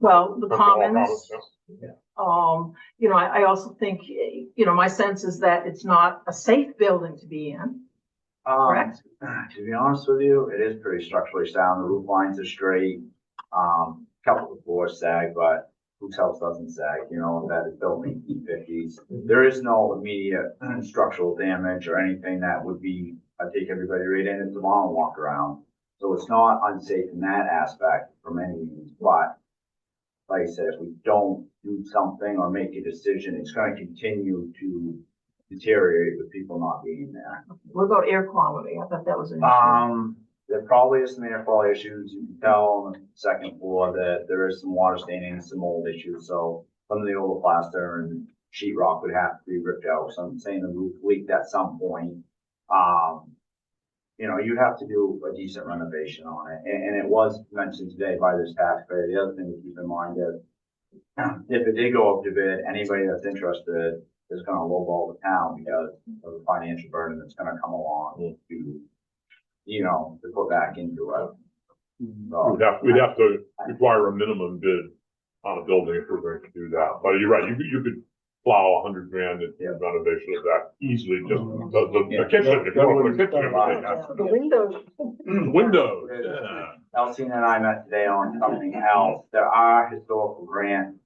Well, the Commons. Yeah. I also think, my sense is that it's not a safe building to be in. Correct? To be honest with you, it is pretty structurally sound. The roof lines are straight. Couple of floors sag, but whose house doesn't sag? That is built in the 1950s. There is no immediate structural damage or anything that would be, I take everybody right in and tomorrow and walk around. So it's not unsafe in that aspect from any means. But like I said, if we don't do something or make a decision, it's going to continue to deteriorate with people not being there. What about air quality? I thought that was an issue. There probably is some air quality issues. You can tell on the second floor that there is some water staining and some mold issues. So some of the old plaster and sheetrock would have to be ripped out. So I'm saying the roof leaked at some point. You'd have to do a decent renovation on it. And it was mentioned today by this taxpayer. The other thing to keep in mind is if it did go up to bid, anybody that's interested is going to lowball the town because of the financial burden that's going to come along to put back into it. So, we'd have to require a minimum bid on a building if we're going to do that. But you're right, you could plow $100,000 into renovation of that easily, just the kitchen, if you want to put a kitchen, everything has to The be. windows. Windows, yeah. Elsie and I met today on something else. There are historical grants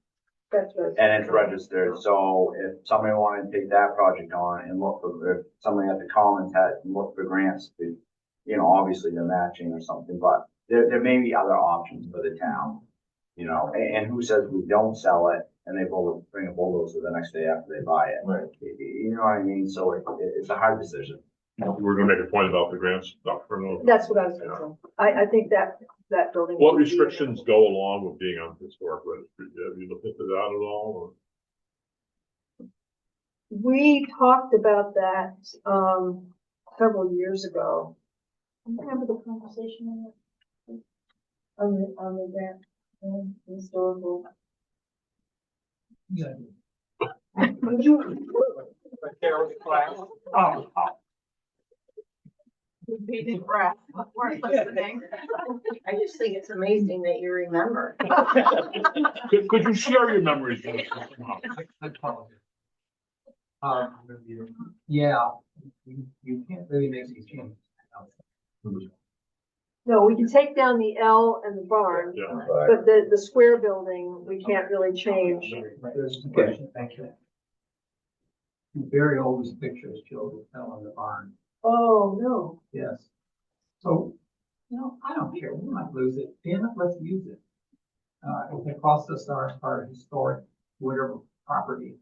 That's right. and it's registered, so if somebody wanted to take that project on and look for, if somebody at the Commons had, look for grants to, you know, obviously they're matching or something, but there may be other options for the town. You know, and who says we don't sell it and they bring a bulldozer the next day after they buy it? Right. You know what I mean? So it's a hard decision. We're gonna make a point about the grants, Dr. Fernald. That's what I was thinking. I think that building. What would be- restrictions go along with being on the historic registry? Have you looked into that at all? We talked about that, several years ago. Remember the conversation on that? On the grant, historical. Yeah. Would you? Bated breath, we're listening. I just think it's amazing that you remember. Could you share your memories with us? I apologize. Yeah, you can't really make these changes. No, we can take down the L and the barn, Yeah. but the square building, we can't really change. There's a question, thank you. The very oldest pictures show the fell in the barn. Oh, no. Yes. So, I don't care, we might lose it, damn it, let's use it. If it costs us our historic, whatever property.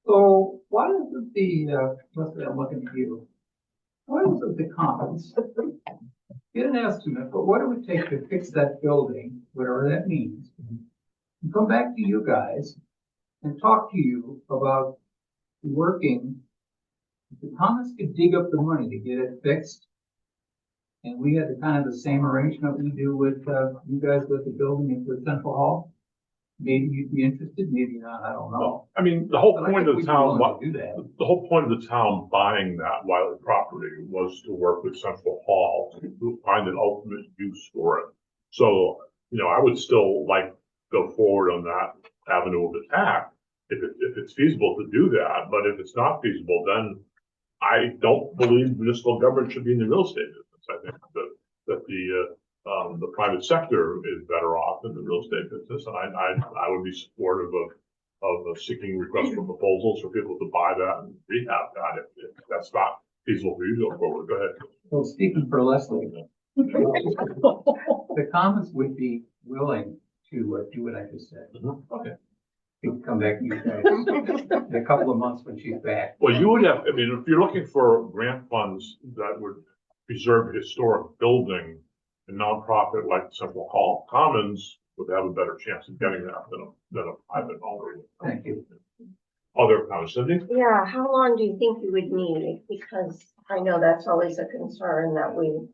So why doesn't let's say I'm looking at you. Why doesn't the Commons get an estimate, but what it would take to fix that building, whatever that means, and come back to you guys and talk to you about working. If the Commons could dig up the money to get it fixed, and we had the kind of the same arrangement we do with you guys with the building at the Central Hall, maybe you'd be interested, maybe not, I don't know. I mean, the whole But I point think of we'd the be town, willing to do that. the whole point of the town buying that Wiley property was to work with Central Hall to find an ultimate use for it. So, I would still like to go forward on that avenue of attack if it's feasible to do that. But if it's not feasible, then I don't believe municipal government should be in the real estate business. I think that the private sector is better off in the real estate business, and I would be supportive of seeking requests for proposals for people to buy that and rehab that if that's not feasible for you to go forward. Go ahead. Well, speaking for Leslie, the Commons would be willing to do what I just said. Okay. We can come back to you guys in a couple of months when she's back. Well, you would have, if you're looking for grant funds that would preserve historic building, a nonprofit like Central Hall Commons would have a better chance of getting that than a private owner. Thank you. Other comments, Cindy? Yeah, how long do you think you would need? Because I know that's always a concern that we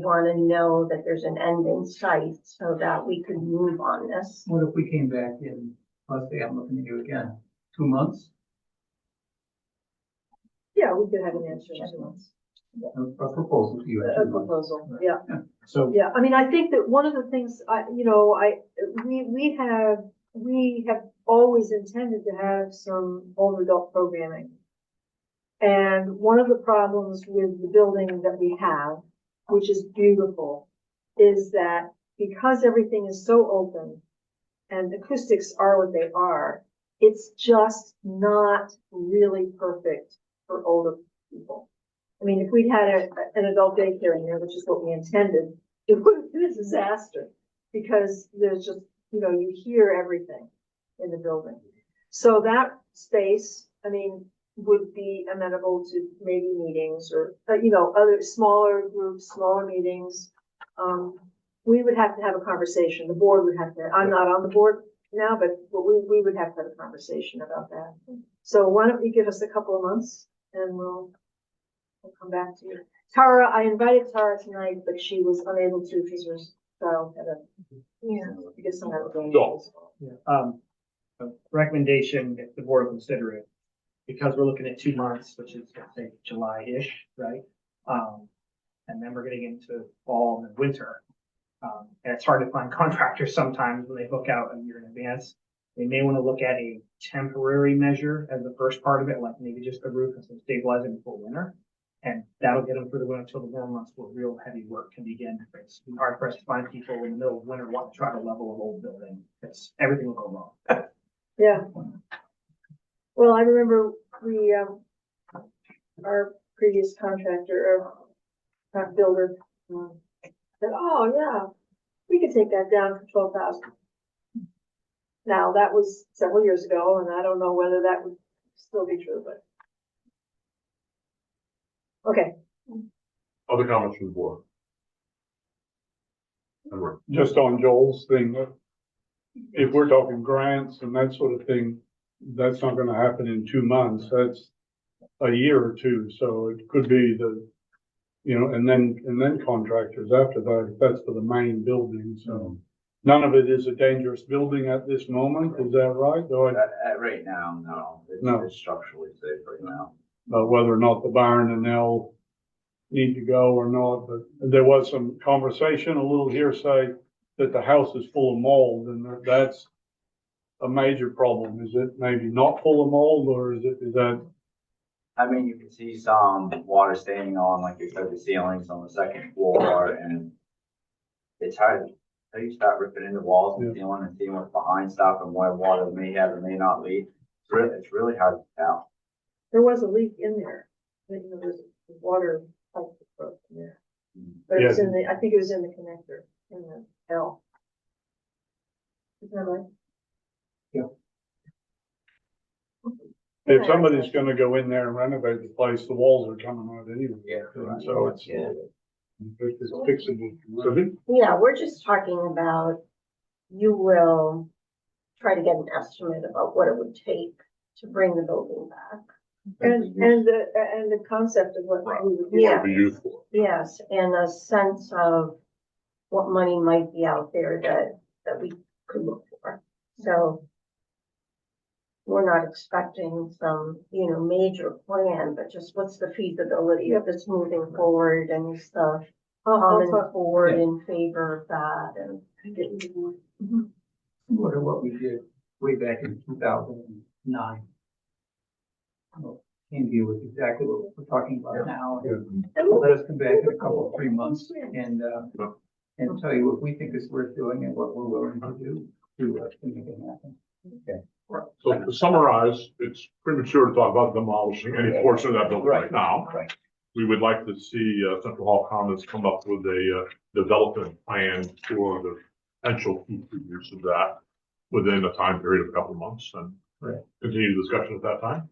want to know that there's an end in sight so that we could move on this. What if we came back in, let's say I'm looking at you again, 2 months? Yeah, we could have an answer in 2 months. A proposal to you. A proposal, yeah. So, Yeah, I mean, I think that one of the things, we have always intended to have some older adult programming. And one of the problems with the building that we have, which is beautiful, is that because everything is so open and acoustics are what they are, it's just not really perfect for older people. I mean, if we'd had an adult daycare in here, which is what we intended, it would have been a disaster because there's just, you hear everything in the building. So that space, I mean, would be amenable to maybe meetings or, other smaller groups, smaller meetings. We would have to have a conversation. The board would have to, I'm not on the board now, but we would have to have a conversation about that. So why don't you give us a couple of months and we'll come back to you. Tara, I invited Tara tonight, but she was unable to because her child had I guess some other thing. A recommendation, if the board will consider it, because we're looking at 2 months, which is, let's say, July-ish, right? And then we're getting into fall and winter. And it's hard to find contractors sometimes when they book out a year in advance. They may want to look at a temporary measure as the first part of it, like maybe just the roof and some stabilizing before winter. And that'll get them through the winter until the warm months where real heavy work can begin. It's hard for us to find people in the middle of winter want to try to level an old building. It's everything will go wrong. Yeah. Well, I remember we, our previous contractor, builder, said, oh, yeah, we could take that down for 12,000. Now, that was several years ago, and I don't know whether that would still be true, but. Okay. Other comments from the board? Edward? Just on Joel's thing, if we're talking grants and that sort of thing, that's not gonna happen in 2 months. That's a year or two. So it could be the, you know, and then contractors after that, if that's for the main building. So none of it is a dangerous building at this moment. Is that right? Though Right now, no. No. It's structurally safe right now. But whether or not the barn and they'll need to go or not, but there was some conversation, a little hearsay that the house is full of mold, and that's a major problem. Is it maybe not full of mold, or is that? I mean, you can see some water staining on, like you said, the ceilings on the second floor, and it's hard. Until you start ripping into walls and ceiling and seeing what's behind stuff and where water may have or may not leak. It's really hard to tell. There was a leak in there. I think there was a water pipe that broke in there. But it was in the, I think it was in the connector, in the L. Isn't that right? If somebody's gonna go in there and renovate the place, the walls are coming out anyway. And so it's fixable. Yeah, we're just talking about, you will try to get an estimate about what it would take to bring the building back. And the concept of what we would do. Yeah. Be useful. Yes, and a sense of what money might be out there that we could look for. So we're not expecting some, major plan, but just what's the feasibility of this moving forward, and is the common board in favor of that, and. Similar to what we did way back in 2009. Came to you with exactly what we're talking about now. Let us come back in a couple of 3 months and tell you what we think is worth doing and what we're willing to do to make it happen. Okay. So to summarize, it's premature to talk about demolishing any portion of that building right now. Right. We would like to see Central Hall Commons come up with a development plan for the potential future use of that within a time period of a couple of months, and continue the discussion at that time.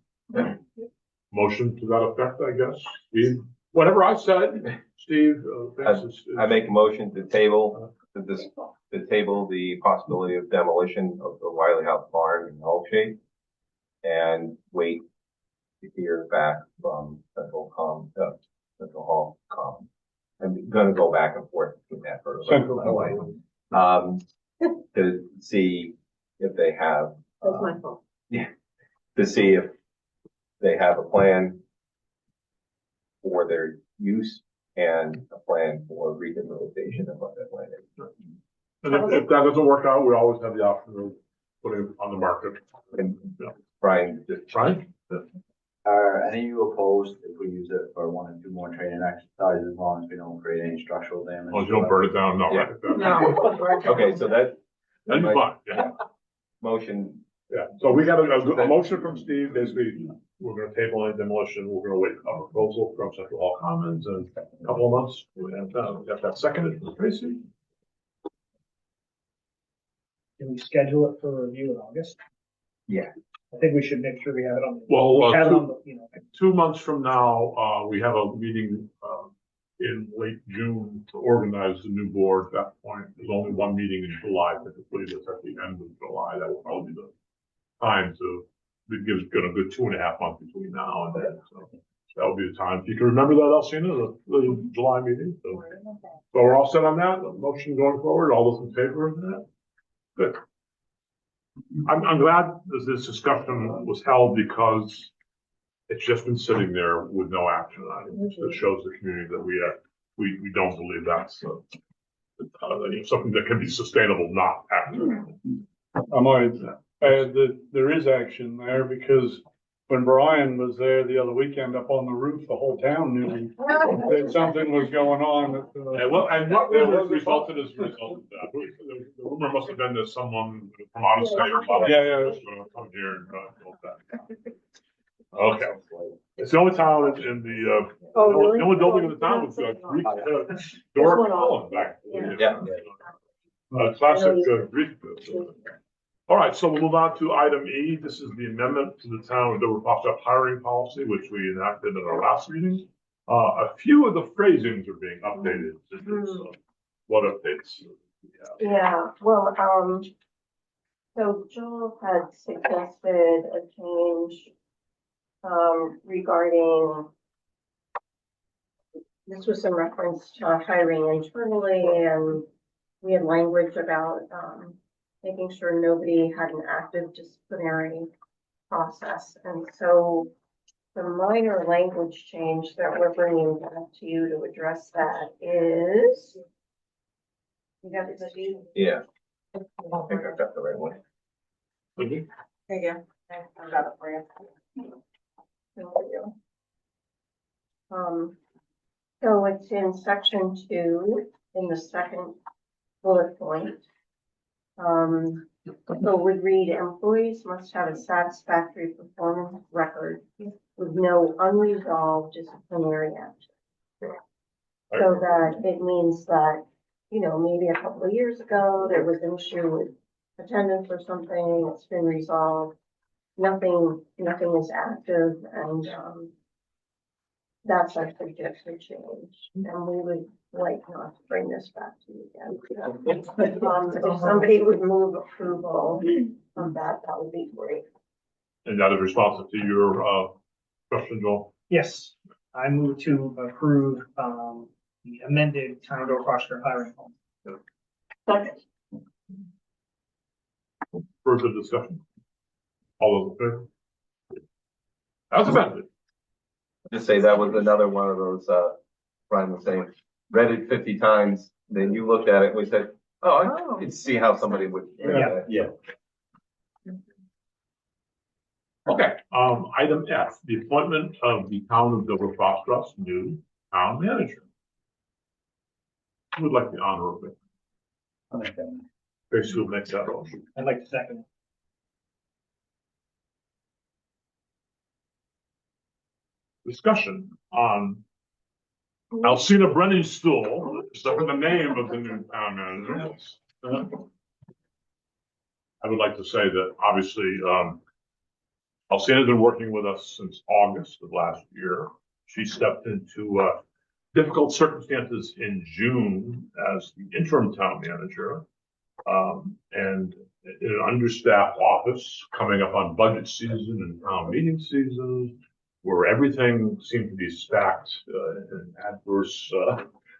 Motion to that effect, I guess. Steve, whatever I said, Steve. I make a motion to table the possibility of demolition of the Wiley House barn in Oak Shape and wait to hear back from Central Hall Commons. I'm gonna go back and forth between that for to see if they have. That's my fault. Yeah, to see if they have a plan for their use and a plan for rehabilitation of what that land is. And if that doesn't work out, we always have the option of putting it on the market. And Brian, Are any of you opposed if we use it for 1 or 2 more training exercises, as long as we don't create any structural damage? Oh, you don't burn it down, no. Yeah. No. Okay, so that'd be fine, yeah. Motion. Yeah, so we got a motion from Steve, basically, we're gonna table any demolition, we're gonna wait a proposal from Central Hall Commons in a couple of months. We got that seconded from Tracy. Can we schedule it for review in August? Yeah. I think we should make sure we have it on. Well, have it on the, 2 months from now, we have a meeting, in late June to organize the new board. At that point, there's only one meeting in July, typically, that's at the end of July. That will probably be the time to, it gives a good 2.5 months between now and then. So that'll be the time. If you can remember that, Alcina, the July meeting. So we're all set on that. The motion going forward. All those in favor of that? Good. I'm glad that this discussion was held because it's just been sitting there with no action on it. It shows the community that we don't believe that's something that can be sustainable, not action. I might There is action there because when Brian was there the other weekend up on the roof, the whole town knew that something was going on. And what rumor resulted as a result of that? The rumor must have been that someone from out of state. Yeah. Was gonna come here and build that. Okay. It's the only town in the, Oh, really? the only building in the town with Greek, Doric column back. Yeah. Classic Greek. All right, so we'll move on to item E. This is the amendment to the town of Dover-Foxcroft hiring policy, which we enacted at our last meeting. A few of the phrasings are being updated. What updates? Yeah, well, so Joel had suggested a change, regarding, this was in reference to hiring internally, and we had language about, making sure nobody had an active disciplinary process. And so the minor language change that we're bringing back to you to address that is, you got it, Steve? Yeah. I think I've got the right one. There you go. I got it for you. There we go. So it's in section 2, in the second bullet point. So we read, employees must have a satisfactory performance record with no unresolved disciplinary action. So that it means that, you know, maybe a couple of years ago, there was an issue with attendance or something, it's been resolved. Nothing is active, and, that's our suggested change, and we would like not to bring this back to you again. If somebody would move approval of that, that would be great. And that is responsive to your question, Joel? Yes, I move to approve, the amended town of Dover-Foxcroft hiring policy. Second. Further discussion? All those in favor? As amended. Just say that was another one of those, Brian was saying, read it 50 times, then you looked at it and we said, oh, I could see how somebody would. Yeah. Okay, item F, the appointment of the town of Dover-Foxcroft's new town manager. Who would like the honor of it? I'll make that. Tracy will make that motion. I'd like to second. Discussion on Alcina Brenningstool, is the name of the new town manager. I would like to say that obviously, Alcina's been working with us since August of last year. She stepped into difficult circumstances in June as the interim town manager. And in an understaffed office coming up on budget season and town meeting season, where everything seemed to be stacked in an adverse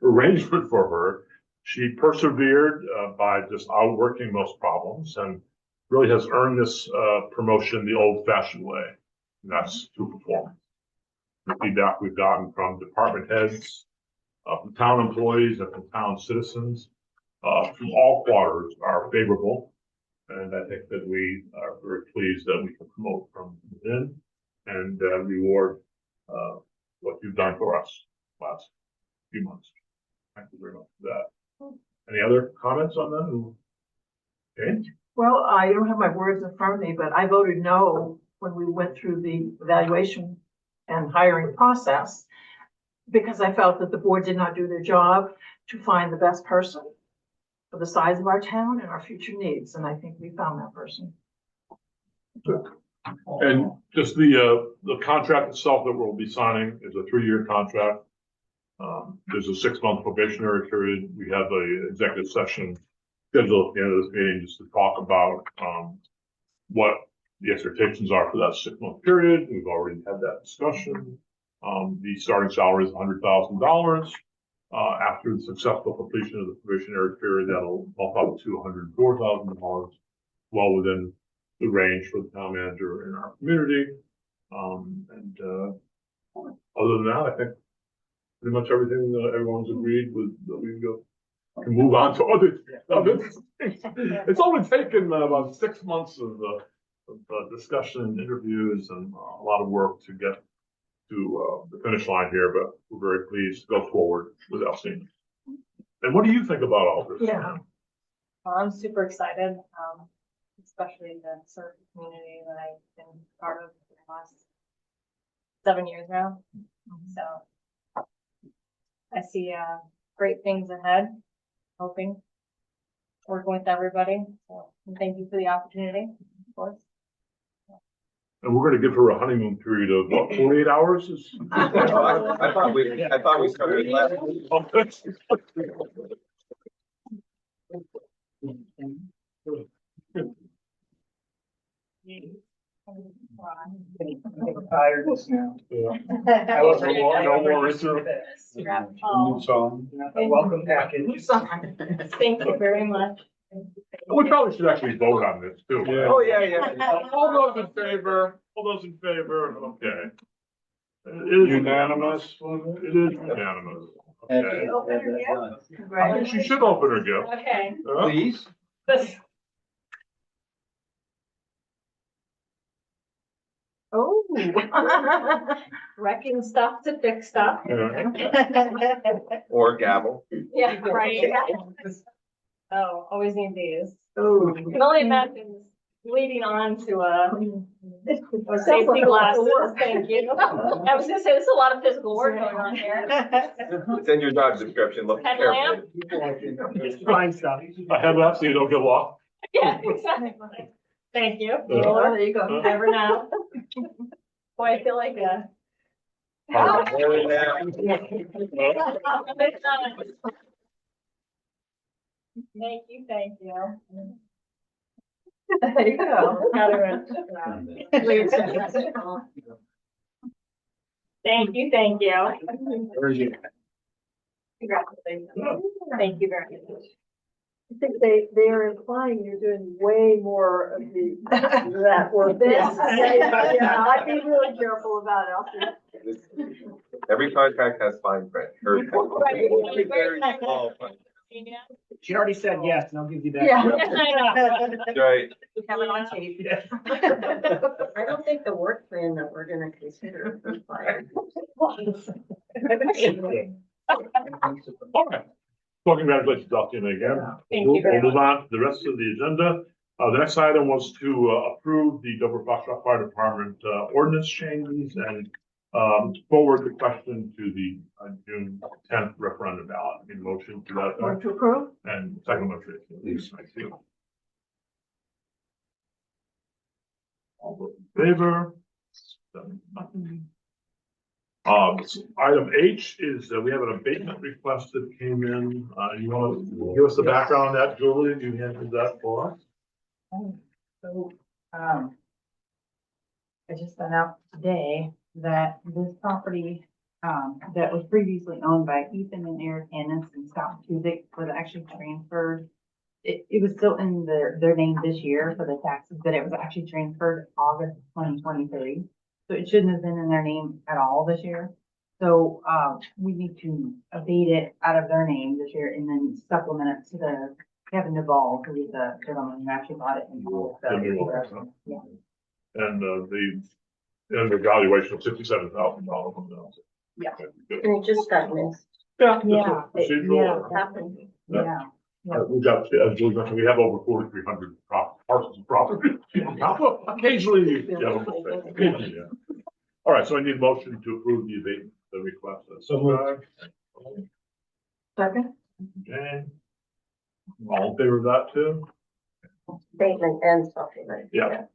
arrangement for her. She persevered by just outworking most problems and really has earned this promotion the old-fashioned way, and that's through performance. The feedback we've gotten from department heads, from town employees, and from town citizens from all quarters are favorable, and I think that we are very pleased that we can promote from within and reward what you've done for us last few months. Thank you very much for that. Any other comments on that? Okay. Well, I don't have my words in front of me, but I voted no when we went through the evaluation and hiring process because I felt that the board did not do their job to find the best person for the size of our town and our future needs. And I think we found that person. And just the contract itself that we'll be signing is a 3-year contract. There's a 6-month probationary period. We have a executive session scheduled at the end of this meeting just to talk about what the expectations are for that 6-month period. We've already had that discussion. The starting salary is $100,000. After the successful completion of the probationary period, that'll bump up to $104,000, well within the range for the town manager in our community. Other than that, I think pretty much everything that everyone's agreed with that we go. move on to other things. It's only taken about 6 months of discussion, interviews, and a lot of work to get to the finish line here, but we're very pleased to go forward with Elsie. And what do you think about all this? Yeah. Well, I'm super excited, especially the surf community that I've been part of for the last 7 years now. So I see great things ahead, hoping, working with everybody. So thank you for the opportunity, of course. And we're gonna give her a honeymoon period of what, 48 hours? I thought we started last week. Tiredness now. I was no more into New song. Welcome back. Thank you very much. We probably should actually vote on this too. Yeah. Oh, yeah. All those in favor, okay. It is Unanimous. It is unanimous. Okay. Open your gift. I think she should open her gift. Okay. Please. Oh. Wrecking stuff to fix stuff. Or gavel. Yeah, right. Oh, always need these. Oh. Can only imagine leading on to a safety glasses. Thank you. I was gonna say, there's a lot of physical work going on here. It's in your job description. Look Headlamp? carefully. Fine stuff. I have that so you don't get lost. Yeah, exactly. Thank you. Yeah. Well, there you go. You never know. Boy, I feel like a. Thank you, thank you. There you go. Thank you, thank you. Congratulations. Thank you very much. I think they are implying you're doing way more of that work. Yes. Yeah, I'd be really careful about it. Every contract has fine print. Very small print. She already said yes, and I'll give you that. Yeah. Right. We have it on tape. I don't think the work plan that we're gonna consider. All right. So congratulations, Dustin, again. Thank you very We'll move on to the rest of the agenda. The next item was to approve the Dover-Foxcroft Fire Department ordinance changes and forward the question to the June 10th referendum ballot. Need a motion to that effect? Move to approve? And second motion, please. Thank you. All those in favor? Item H is we have an abatement request that came in. You want to give us the background on that, Julie? You handled that for us? So, I just found out today that this property, that was previously owned by Ethan and Eric Ennis and Scott Tuzik was actually transferred. It was still in their name this year for the taxes, but it was actually transferred August 2023. So it shouldn't have been in their name at all this year. So, we need to abate it out of their name this year and then supplement it to the Kevin Duvall, who is the gentleman who actually bought it in. Yeah. And the valuation of $57,000. Yeah. And it just got missed. Yeah. Yeah. Procedural. Happened. Yeah. We got, as Julie mentioned, we have over 4,300 parcels of property. Occasionally, yeah. Occasionally, yeah. All right, so I need a motion to approve the abatement, the request. So moved. Second? Okay. All in favor of that too? Statement and supplement. Yeah.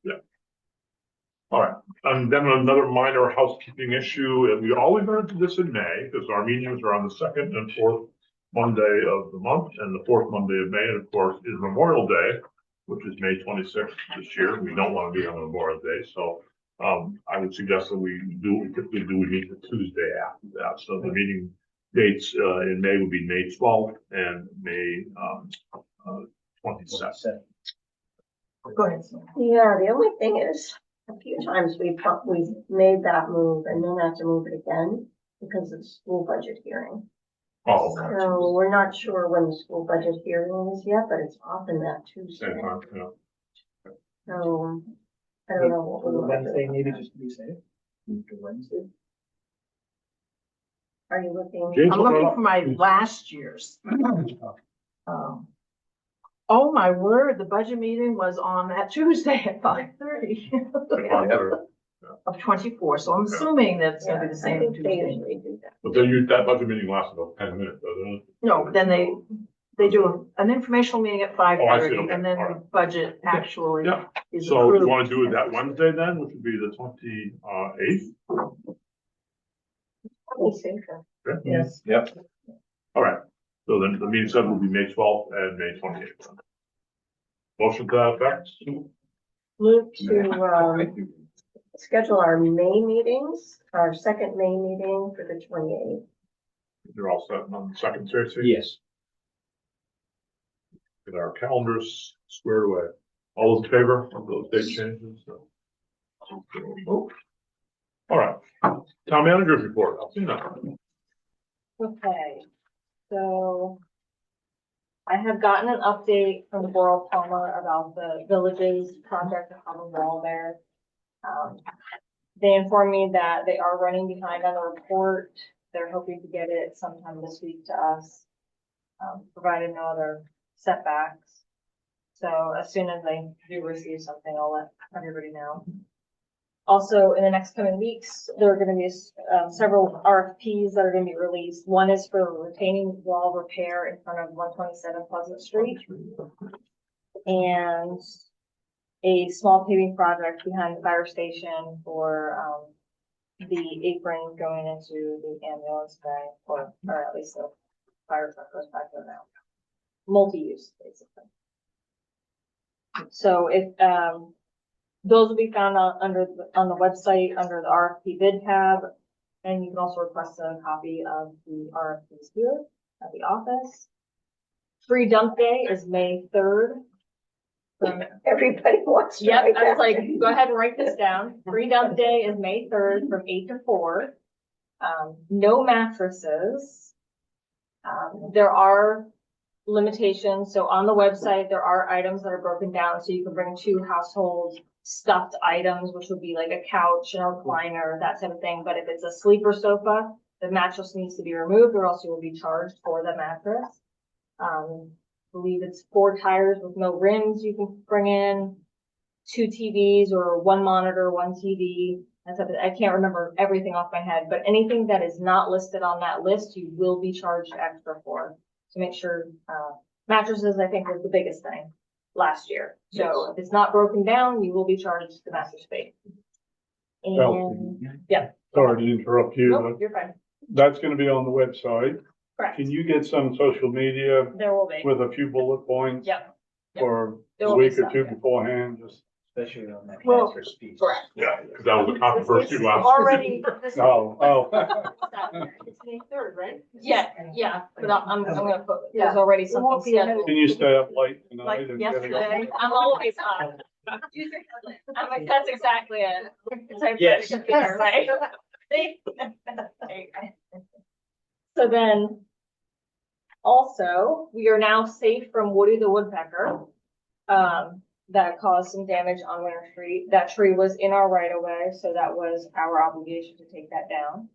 All right, and then another minor housekeeping issue, and we always run into this in May, because our meetings are on the second and fourth Monday of the month, and the fourth Monday of May, and of course, is Memorial Day, which is May 26th this year. We don't want to be on Memorial Day, so I would suggest that we typically meet the Tuesday after that. So the meeting dates in May would be May 12th and May 27th. Go ahead. Yeah, the only thing is, a few times we've made that move and then have to move it again because of the school budget hearing. Oh, So we're not sure when the school budget hearing is yet, but it's often that Tuesday. same time, yeah. So I don't know what we want to Wednesday, do. maybe just to be safe. Wednesday. Are you looking? James, I'm looking for my last year's. Oh, my word, the budget meeting was on that Tuesday at 5:30 of 24, so I'm assuming that's gonna be the same Tuesday. But then that budget meeting lasts about 10 minutes, doesn't it? No, then they do an informational meeting at 5:30, okay, and then all the right. budget actually Yeah. is So you approved. want to do it that Wednesday then, which would be the 28th? Yes. Yep. All right. So then the meeting set will be May 12th and May 28th. Motion to that effect? Move to, schedule our May meetings, our second May meeting for the 28th. You're all set on the second, Tracy? Yes. Get our calendars squared away. All those in favor of those date changes? All right. Town manager's report. I'll see that. Okay, so I have gotten an update from the Borough Palmer about the villages project on the wall there. They informed me that they are running behind on the report. They're hoping to get it sometime this week to us, provided no other setbacks. So as soon as I do receive something, I'll let everybody know. Also, in the next coming weeks, there are going to be several RFPs that are going to be released. One is for retaining wall repair in front of 127 Pleasant Street, and a small paving project behind the fire station for the apron going into the ambulance bay, or at least the fire truck goes back there now. Multi-use, basically. So if those will be found on the website under the RFP bid tab, and you can also request a copy of the RFPs here at the office. Free dump day is May 3rd. Everybody wants to. Yep, I was like, go ahead and write this down. Free dump day is May 3rd from 8 to 4. No mattresses. There are limitations. So on the website, there are items that are broken down. So you can bring 2 household stuffed items, which would be like a couch and a recliner, that type of thing. But if it's a sleeper sofa, the mattress needs to be removed, or else you will be charged for the mattress. I believe it's 4 tires with no rims you can bring in, 2 TVs or 1 monitor, 1 TV. That's I can't remember everything off my head, but anything that is not listed on that list, you will be charged extra for. To make sure, mattresses, I think, was the biggest thing last year. So if it's not broken down, you will be charged the mattress fee. And yeah. Sorry to interrupt you. Nope, you're fine. That's gonna be on the website. Correct. Can you get some social media There will be. with a few bullet points? Yep. For There a will be week or some, 2 yeah. beforehand, just. Especially on that Well, transfer speech. correct. Yeah, because that was a controversy last. Already. Oh. It's May 3rd, right? Yeah, but I'm gonna put, there's already something scheduled. Can you stay up late tonight? Like and get it? yesterday, I'm always up. I'm like, that's exactly it. It's Yes. Right? So then, also, we are now safe from Woody the Woodpecker. That caused some damage on Winter Street. That tree was in our right of way, so that was our obligation to take that down.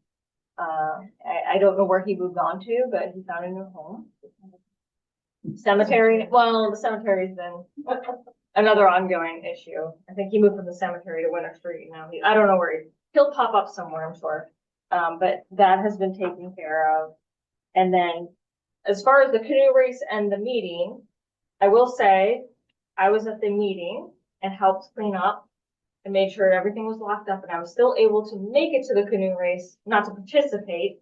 I don't know where he moved on to, but he found a new home. Cemetery, well, the cemetery's been another ongoing issue. I think he moved from the cemetery to Winter Street now. I don't know where he'll pop up somewhere, I'm sure. But that has been taken care of. And then as far as the canoe race and the meeting, I will say I was at the meeting and helped clean up and made sure everything was locked up, and I was still able to make it to the canoe race, not to participate,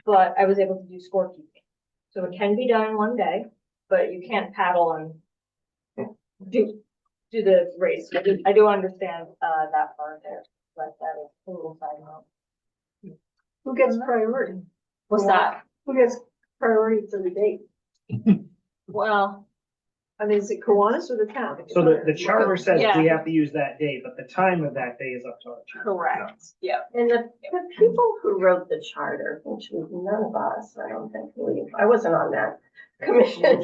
but I was able to do scorekeeping. So it can be done in one day, but you can't paddle and do the race. I do understand that part there, but that is a little side note. Who gets priority? What's that? Who gets priority for the date? Well, I mean, is it Kiwanis or the town? So the charter says we Yeah. have to use that day, but the time of that day is up to our charter. Correct, yeah. And the people who wrote the charter, which was none of us, I don't think, I wasn't on that commission. But,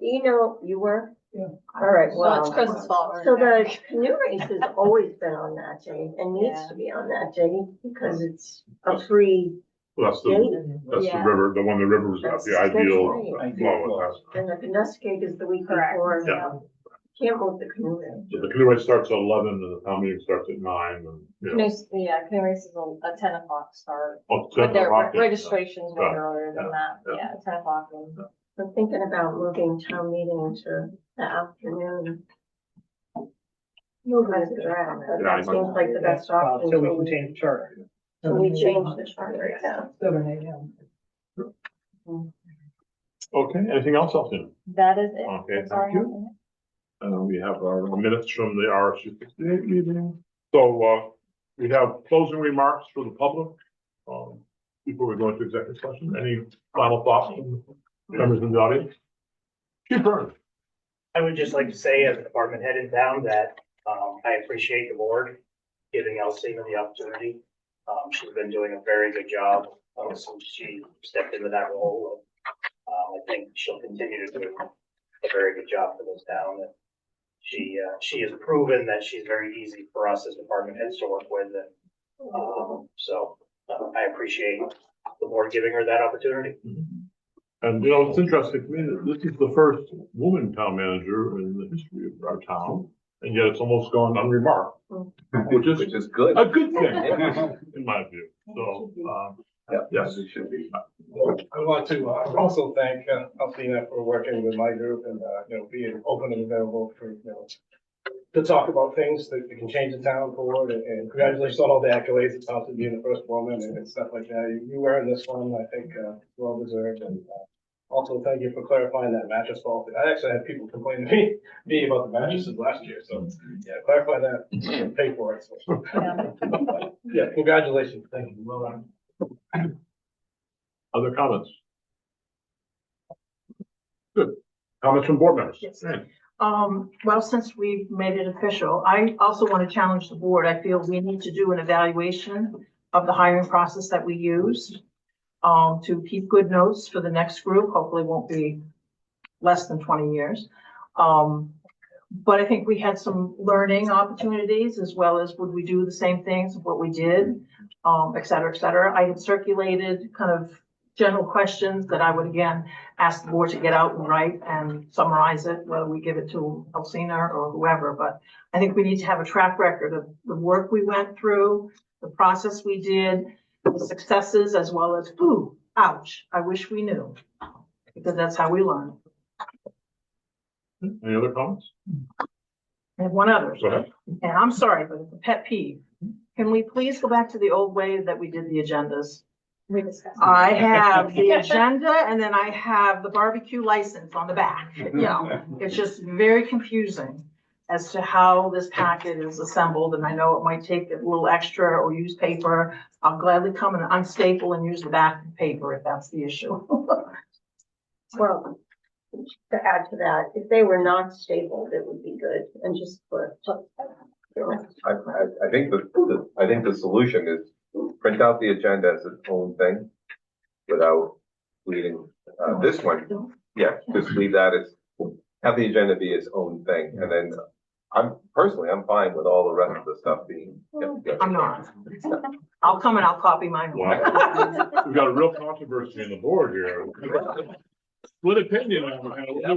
you were? Yeah. All right, Well, it's well, Chris's fault. so the canoe race has always been on that day and needs Yeah. to be on that day because it's a free Well, that's date. the Yeah. river, the one the river was got the ideal Right. flow with that. And the Canuscate is the week Correct. before. Yeah. Can't move the canoe race. So the canoe race starts at 11 and the town meeting starts at 9 and, Canoe race is a 10 o'clock start, Oh, but their 10 o'clock, yeah. registrations were Right. earlier than that, Yeah. yeah, 10 o'clock. And I'm thinking about moving town meeting to the afternoon. Moving it to that, but Yeah, I that seems like the best option. So we can change the charter. So we changed the charter, yeah. 7 a.m. Okay, anything else, Elton? that is it. Okay, That's all I thank have. you. We have our minutes from the RSU 68 meeting. So, we have closing remarks for the public. Before we go into executive session, any final thoughts from members of the audience? Chief Burns. I would just like to say, as a department head in town, that I appreciate the board giving Elsie the opportunity. She's been doing a very good job since she stepped into that role. I think she'll continue to do a very good job for this town. And she has proven that she's very easy for us as department heads to work with. And so I appreciate the board giving her that opportunity. And, it's interesting to me that this is the first woman town manager in the history of our town, and yet it's almost gone unremarked, which is good. a good thing, in my view. So, yes, it should be. I want to also thank Alcina for working with my group and, being open and available for, to talk about things that can change the town forward. And congratulations on all the accolades. It's awesome being the first woman and stuff like that. You earned this one, I think, well deserved. And also thank you for clarifying that mattress fault. I actually had people complaining to me about the mattresses last year. So yeah, clarify that and pay for it. So, yeah, congratulations. Thank you. Well done. other comments? Good. Comments from board members? Yes. Well, since we've made it official, I also want to challenge the board. I feel we need to do an evaluation of the hiring process that we used, to keep good notes for the next group. Hopefully it won't be less than 20 years. But I think we had some learning opportunities as well as would we do the same things of what we did, et cetera, et cetera. I had circulated kind of general questions that I would again ask the board to get out and write and summarize it, whether we give it to Alcina or whoever. But I think we need to have a track record of the work we went through, the process we did, the successes, as well as, ooh, ouch, I wish we knew, because that's how we learn. Any other comments? I have one other, Go ahead. and I'm sorry, but it's a pet peeve. Can we please go back to the old way that we did the agendas? We discussed. I have the agenda and then I have the barbecue license on the back. It's just very confusing as to how this packet is assembled. And I know it might take a little extra or use paper. I'll gladly come and unstaple and use the back paper if that's the issue. Well, to add to that, if they were not stapled, it would be good and just put. I think the solution is print out the agenda as its own thing without leading, this one. Yeah, just leave that as, have the agenda be its own thing. And then I'm fine with all the rest of the stuff being. I'm not. I'll come and I'll copy mine. Wow. We've got a real controversy on the board here. Split opinion.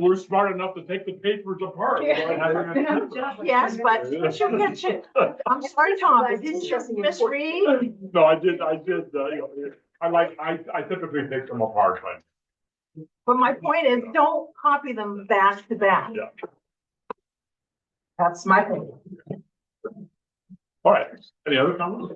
We're smart enough to take the papers apart. Yes, but you get you. I'm sorry, Tom, but didn't you misread? No, I did, I typically take them apart, but. But my point is, don't copy them back to back. Yeah. That's my thing. All right, any other comments?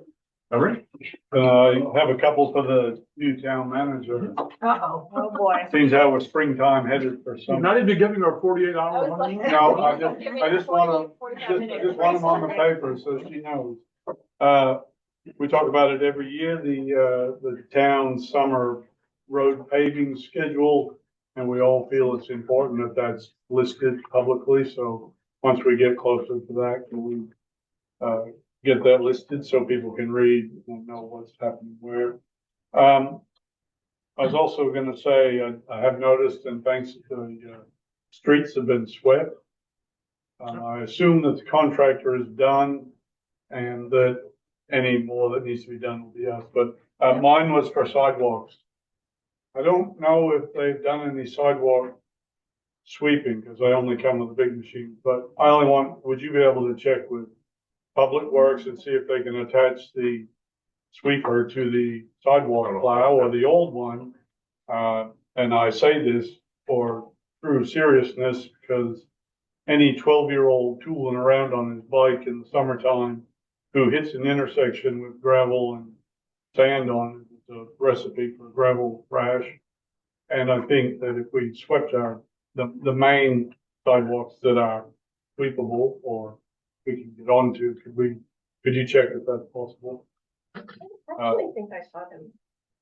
Emery? I have a couple for the new town manager. Uh-oh. Oh, boy. Seems how we're springtime headed for You're some. not even giving her 48-hour honeymoon? No, I just want them on the paper so she knows. We talk about it every year, the town summer road paving schedule. And we all feel it's important that that's listed publicly, so once we get closer to that, can we, get that listed so people can read and know what's happening where? I was also gonna say, I have noticed, and thanks to the, streets have been swept. I assume that the contractor is done and that any more that needs to be done will be us, but, mine was for sidewalks. I don't know if they've done any sidewalk sweeping, because I only come with a big machine, but I only want, would you be able to check with Public Works and see if they can attach the sweeper to the sidewalk plow or the old one? And I say this for true seriousness, because any 12-year-old tooling around on his bike in the summertime who hits an intersection with gravel and sand on it, it's a recipe for gravel crash. And I think that if we swept the main sidewalks that are sweepable or we can get onto, could you check if that's possible? I actually think I saw them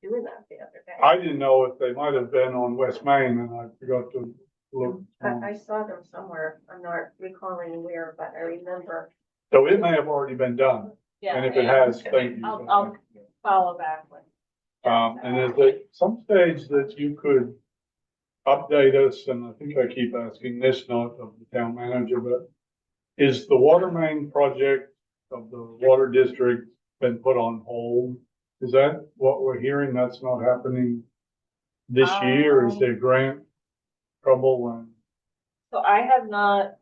doing that the other day. I didn't know if they might have been on West Main and I forgot to look. I saw them somewhere. I'm not recalling where, but I remember. So it may have already been done. Yeah. And if it has, thank you. I'll follow back with. And is there some stage that you could update us, and I think I keep asking this, not of the town manager, but is the water main project of the water district been put on hold? Is that what we're hearing? That's not happening this year? Is there grant trouble? And So I have not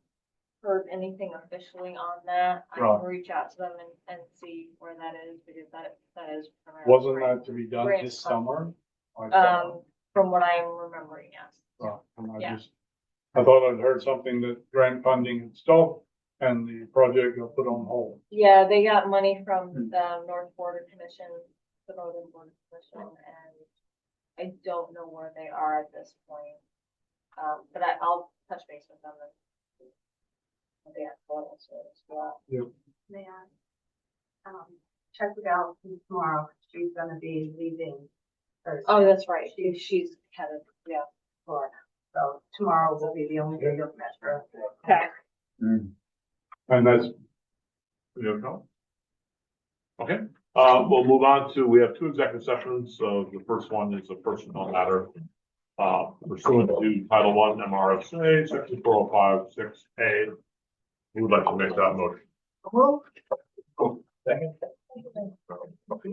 heard anything officially on that. I Right. can reach out to them and see where that is, because that is. primarily wasn't grant- that to be done grant this funding. summer? I thought- From what I'm remembering, yes. Right, and Yeah. I thought I'd heard something that grant funding had stopped and the project got put on hold. Yeah, they got money from the North Border Commission, the Northern Border Commission, and I don't know where they are at this point. But I'll touch base with them and the actual answer as well. May I, check it out tomorrow, she's gonna be leaving Thursday. Oh, that's right. She's headed, yeah. Florida, so tomorrow will be the only day you'll catch her. Okay. And that's, Okay, we'll move on to, we have two executive sessions. So the first one is a personnel matter. Pursuant to Title I MRSA, Section 4056A. Who would like to make that motion? Second.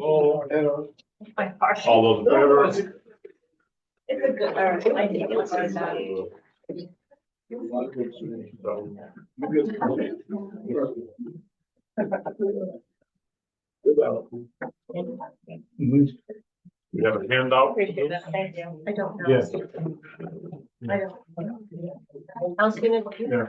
All those in favor? It's a good, I think it's like that. We have a handout. Appreciate that. Thank you. I don't know. yes. I don't. I was gonna. Yeah.